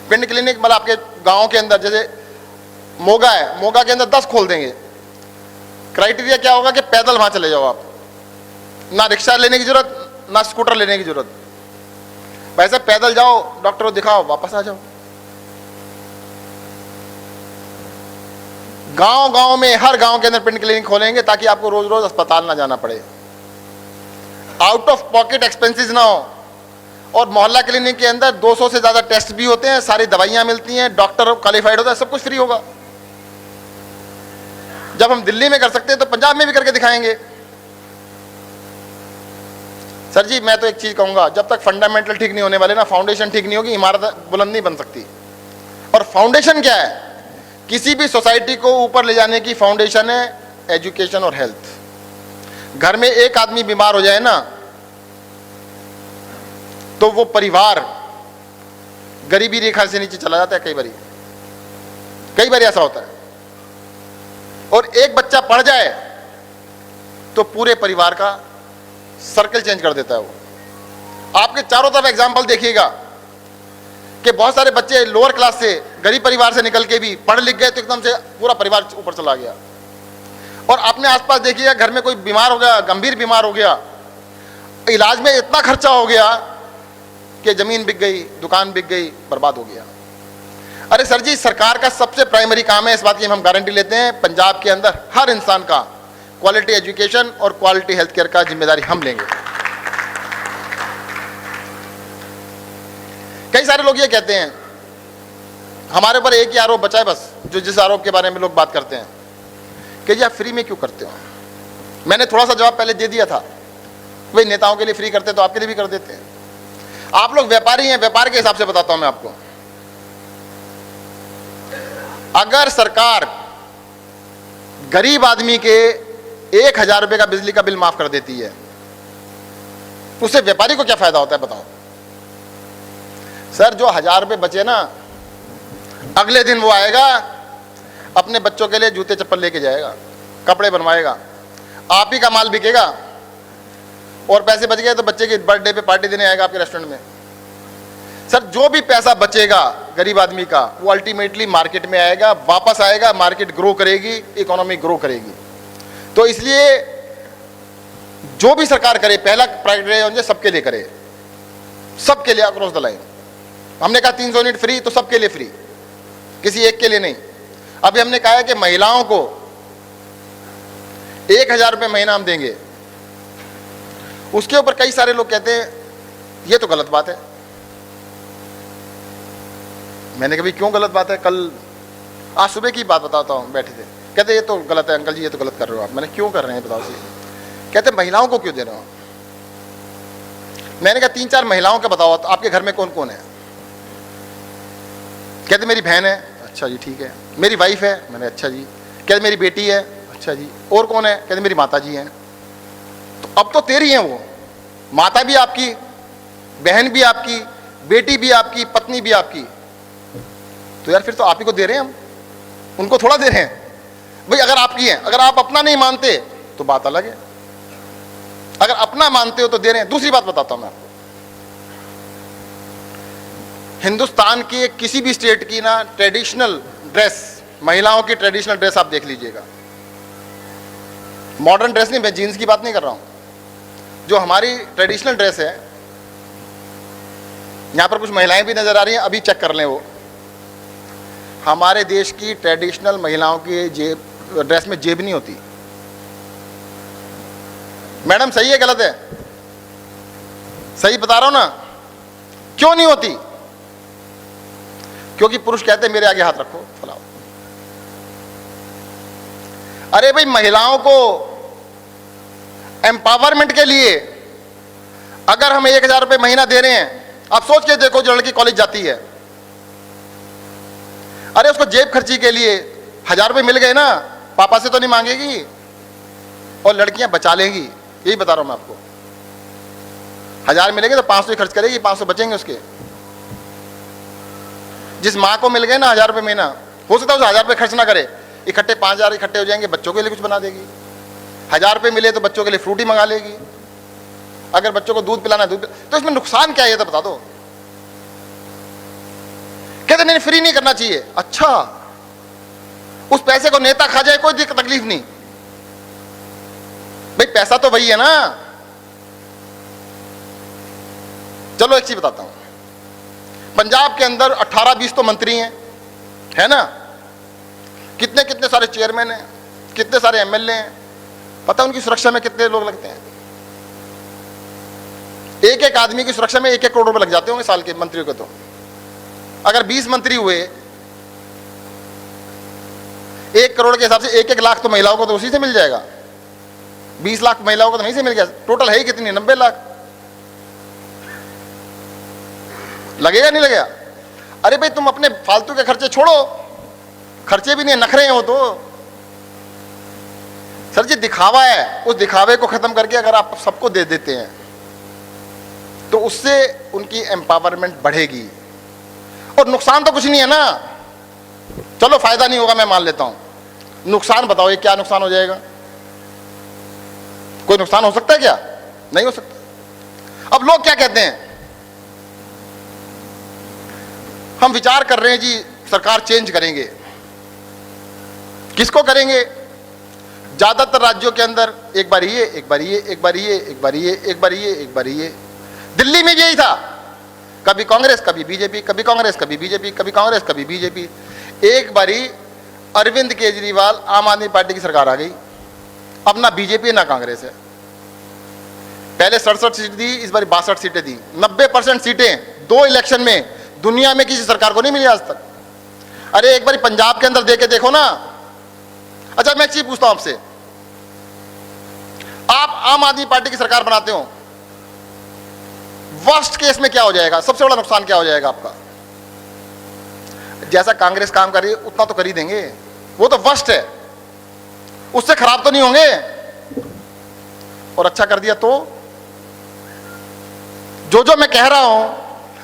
Speaker 6: पिंड क्लिनिक मतलब आपके गांव के अंदर, जैसे मोगा है, मोगा के अंदर 10 खोल देंगे। क्राइटेरिया क्या होगा कि पैदल वहां चले जाओ आप, ना रिक्शा लेने की जरूरत, ना स्कूटर लेने की जरूरत। वैसे पैदल जाओ, डॉक्टर को दिखाओ, वापस आ जाओ। गांव गांव में, हर गांव के अंदर पिंड क्लिनिक खोलेंगे ताकि आपको रोज रोज अस्पताल ना जाना पड़े, आउट ऑफ पॉकेट एक्सपेंसेस ना हो। और मोहल्ला क्लिनिक के अंदर 200 से ज्यादा टेस्ट भी होते हैं, सारी दवाइयां मिलती हैं, डॉक्टर क्वालिफाइड होता है, सब कुछ फ्री होगा। जब हम दिल्ली में कर सकते हैं तो पंजाब में भी करके दिखाएंगे। सर जी मैं तो एक चीज कहूंगा, जब तक फंडामेंटल ठीक नहीं होने वाले ना, फाउंडेशन ठीक नहीं होगी, इमारत बुलंद नहीं बन सकती। और फाउंडेशन क्या है? किसी भी सोसाइटी को ऊपर ले जाने की फाउंडेशन है एजुकेशन और हेल्थ। घर में एक आदमी बीमार हो जाए ना तो वो परिवार गरीबी रेखा से नीचे चला जाता है, कई बार ऐसा होता है। और एक बच्चा पढ़ जाए तो पूरे परिवार का सर्कल चेंज कर देता है वो। आपके चारों तरफ एग्जाम्पल देखिएगा कि बहुत सारे बच्चे लोअर क्लास से, गरीब परिवार से निकल के भी पढ़ लिख गए तो एकदम से पूरा परिवार ऊपर चला गया। और अपने आसपास देखिएगा, घर में कोई बीमार हो गया, गंभीर बीमार हो गया, इलाज में इतना खर्चा हो गया कि जमीन बिक गई, दुकान बिक गई, बर्बाद हो गया। अरे सर जी, सरकार का सबसे प्राइमरी काम है, इस बात की हम गारंटी लेते हैं, पंजाब के अंदर हर इंसान का क्वालिटी एजुकेशन और क्वालिटी हेल्थ केयर का जिम्मेदारी हम लेंगे। कई सारे लोग ये कहते हैं हमारे ऊपर एक ही आरोप बचा है बस, जो जिस आरोप के बारे में लोग बात करते हैं कि जी आप फ्री में क्यों करते हो। मैंने थोड़ा सा जवाब पहले दे दिया था, वही नेताओं के लिए फ्री करते तो आपके लिए भी कर देते हैं। आप लोग व्यापारी हैं, व्यापार के हिसाब से बताता हूं मैं आपको। अगर सरकार गरीब आदमी के 1000 रुपए का बिजली का बिल माफ कर देती है, उससे व्यापारी को क्या फायदा होता है बताओ। सर जो 1000 रुपए बचे ना, अगले दिन वो आएगा अपने बच्चों के लिए जूते चप्पल लेके जाएगा, कपड़े बनवाएगा, आप ही का माल बिकेगा और पैसे बच गए तो बच्चे की बर्थडे पे पार्टी देने आएगा आपके रेस्टोरेंट में। सर जो भी पैसा बचेगा गरीब आदमी का, वो अल्टीमेटली मार्केट में आएगा, वापस आएगा, मार्केट ग्रो करेगी, इकोनॉमी ग्रो करेगी। तो इसलिए जो भी सरकार करे, पहला क्राइटेरिया सबके लिए करे, सबके लिए अक्रॉस द लाइन। हमने कहा 300 यूनिट फ्री तो सबके लिए फ्री, किसी एक के लिए नहीं। अभी हमने कहा है कि महिलाओं को 1000 रुपये महीना हम देंगे। उसके ऊपर कई सारे लोग कहते हैं ये तो गलत बात है। मैंने कभी क्यों गलत बात है, कल आज सुबह की बात बताता हूँ, बैठे थे, कहते ये तो गलत है अंकल जी, ये तो गलत कर रहे हो आप। मैंने क्यों कर रहे हैं बताओ जी। कहते महिलाओं को क्यों दे रहे हो। मैंने कहा 3-4 महिलाओं का बताओ, तो आपके घर में कौन कौन है। कहते मेरी बहन है। अच्छा जी ठीक है। मेरी वाइफ है। मैंने अच्छा जी। कहते मेरी बेटी है। अच्छा जी। और कौन है। कहते मेरी माता जी हैं। तो अब तो तेरी हैं वो, माता भी आपकी, बहन भी आपकी, बेटी भी आपकी, पत्नी भी आपकी। तो यार फिर तो आप ही को दे रहे हैं हम, उनको थोड़ा दे रहे हैं भाई। अगर आपकी है, अगर आप अपना नहीं मानते तो बात अलग है, अगर अपना मानते हो तो दे रहे हैं। दूसरी बात बताता हूं मैं आपको, हिंदुस्तान की किसी भी स्टेट की ना ट्रेडिशनल ड्रेस, महिलाओं की ट्रेडिशनल ड्रेस आप देख लीजिएगा, मॉडर्न ड्रेस नहीं, मैं जीन्स की बात नहीं कर रहा हूं, जो हमारी ट्रेडिशनल ड्रेस है। यहां पर कुछ महिलाएं भी नजर आ रही हैं, अभी चेक कर लें। वो हमारे देश की ट्रेडिशनल महिलाओं की जेब ड्रेस में जेब नहीं होती। मैडम सही है गलत है? सही बता रहा हूं ना। क्यों नहीं होती? क्योंकि पुरुष कहते हैं मेरे आगे हाथ रखो, फलाओ। अरे भाई, महिलाओं को एम्पावरमेंट के लिए अगर हम 1000 रुपये महीना दे रहे हैं, आप सोच के देखो, जो लड़की कॉलेज जाती है, अरे उसको जेब खर्ची के लिए 1000 रुपये मिल गए ना, पापा से तो नहीं मांगेगी और लड़कियां बचा लेंगी। यही बता रहा हूं मैं आपको। 1000 मिलेंगे तो 500 ही खर्च करेगी, 500 बचेंगे उसके। जिस माँ को मिल गए ना 1000 रुपये महीना, हो सकता है उसे 1000 रुपये खर्च ना करे, इकट्ठे 5000 इकट्ठे हो जाएंगे, बच्चों के लिए कुछ बना देगी। 1000 रुपये मिले तो बच्चों के लिए फ्रूटी मंगा लेगी। अगर बच्चों को दूध पिलाना है, दूध तो इसमें नुकसान क्या है ये तो बता दो। कहते नहीं फ्री नहीं करना चाहिए। अच्छा, उस पैसे को नेता खा जाए कोई तकलीफ नहीं, भाई पैसा तो वही है ना। चलो एक चीज बताता हूं, पंजाब के अंदर 18-20 तो मंत्री हैं, है ना, कितने कितने सारे चेयरमैन हैं, कितने सारे एमएलए हैं, पता उनकी सुरक्षा में कितने लोग लगते हैं? एक एक आदमी की सुरक्षा में 1-1 करोड़ रुपए लग जाते होंगे साल के मंत्रियों के। तो अगर 20 मंत्री हुए, 1 करोड़ के हिसाब से 1-1 लाख तो महिलाओं को तो उसी से मिल जाएगा। 20 लाख महिलाओं को तो वहीं से मिल गया। टोटल है ही कितनी? 90 लाख। लगेगा नहीं लगेगा? अरे भाई तुम अपने फालतू के खर्चे छोड़ो, खर्चे भी नहीं, नखरे हैं वो तो। सर जी दिखावा है, उस दिखावे को खत्म करके अगर आप सबको दे देते हैं तो उससे उनकी एम्पावरमेंट बढ़ेगी और नुकसान तो कुछ नहीं है ना। चलो फायदा नहीं होगा मैं मान लेता हूं, नुकसान बताओ, ये क्या नुकसान हो जाएगा? कोई नुकसान हो सकता है क्या? नहीं हो सकता। अब लोग क्या कहते हैं, हम विचार कर रहे हैं जी सरकार चेंज करेंगे। किसको करेंगे? ज्यादातर राज्यों के अंदर एक बार ये, एक बार ये, एक बार ये, एक बार ये, एक बार ये, एक बार ये। दिल्ली में भी यही था, कभी कांग्रेस कभी बीजेपी, कभी कांग्रेस कभी बीजेपी, कभी कांग्रेस कभी बीजेपी। एक बारी अरविंद केजरीवाल आम आदमी पार्टी की सरकार आ गई, अब ना बीजेपी ना कांग्रेस है। पहले 67 सीट दी, इस बार 62 सीटें दी। 90% सीटें 2 इलेक्शन में दुनिया में किसी सरकार को नहीं मिली आज तक। अरे एक बार पंजाब के अंदर देके देखो ना। अच्छा मैं एक चीज पूछता हूं आपसे, आप आम आदमी पार्टी की सरकार बनाते हो, वर्स्ट केस में क्या हो जाएगा? सबसे बड़ा नुकसान क्या हो जाएगा आपका? जैसा कांग्रेस काम कर रही है उतना तो कर ही देंगे, वो तो वर्स्ट है, उससे खराब तो नहीं होंगे। और अच्छा कर दिया तो जो जो मैं कह रहा हूं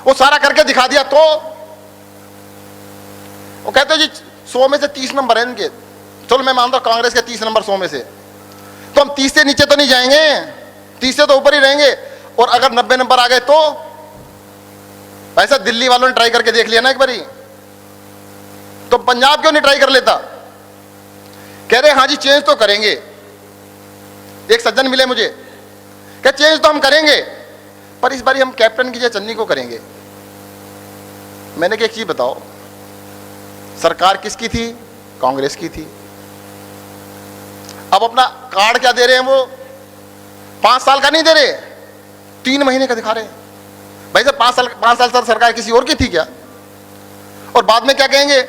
Speaker 6: वो सारा करके दिखा दिया तो वो कहते हैं जी 100 में से 30 नंबर है इनके। चलो मैं मानता हूं कांग्रेस के 30 नंबर 100 में से, तो हम 30 से नीचे तो नहीं जाएंगे, 30 से तो ऊपर ही रहेंगे। और अगर 90 नंबर आ गए तो ऐसा दिल्ली वालों ने ट्राई करके देख लिया ना एक बारी, तो पंजाब क्यों नहीं ट्राई कर लेता? कह रहे हाँ जी चेंज तो करेंगे। एक सज्जन मिले मुझे, क्या चेंज तो हम करेंगे पर इस बारी हम कैप्टन की जगह चन्नी को करेंगे। मैंने कहा एक चीज बताओ, सरकार किसकी थी? कांग्रेस की थी। अब अपना कार्ड क्या दे रहे हैं? वो 5 साल का नहीं दे रहे, 3 महीने का दिखा रहे हैं। भाई साहब 5 साल तक सरकार किसी और की थी क्या? और बाद में क्या कहेंगे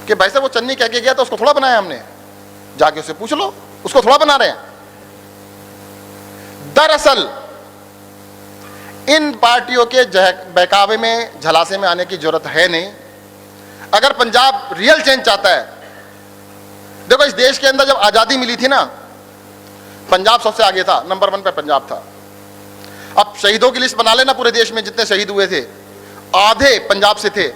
Speaker 6: कि भाई साहब वो चन्नी कह के गया तो उसको थोड़ा बनाया हमने, जाके उससे पूछ लो, उसको थोड़ा बना रहे हैं। दरअसल इन पार्टियों के बहकावे में, झलासे में आने की जरूरत है नहीं। अगर पंजाब रियल चेंज चाहता है, देखो इस देश के अंदर जब आजादी मिली थी ना, पंजाब सबसे आगे था, नंबर 1 पे पंजाब था। अब शहीदों की लिस्ट बना लेना, पूरे देश में जितने शहीद हुए थे आधे पंजाब से थे।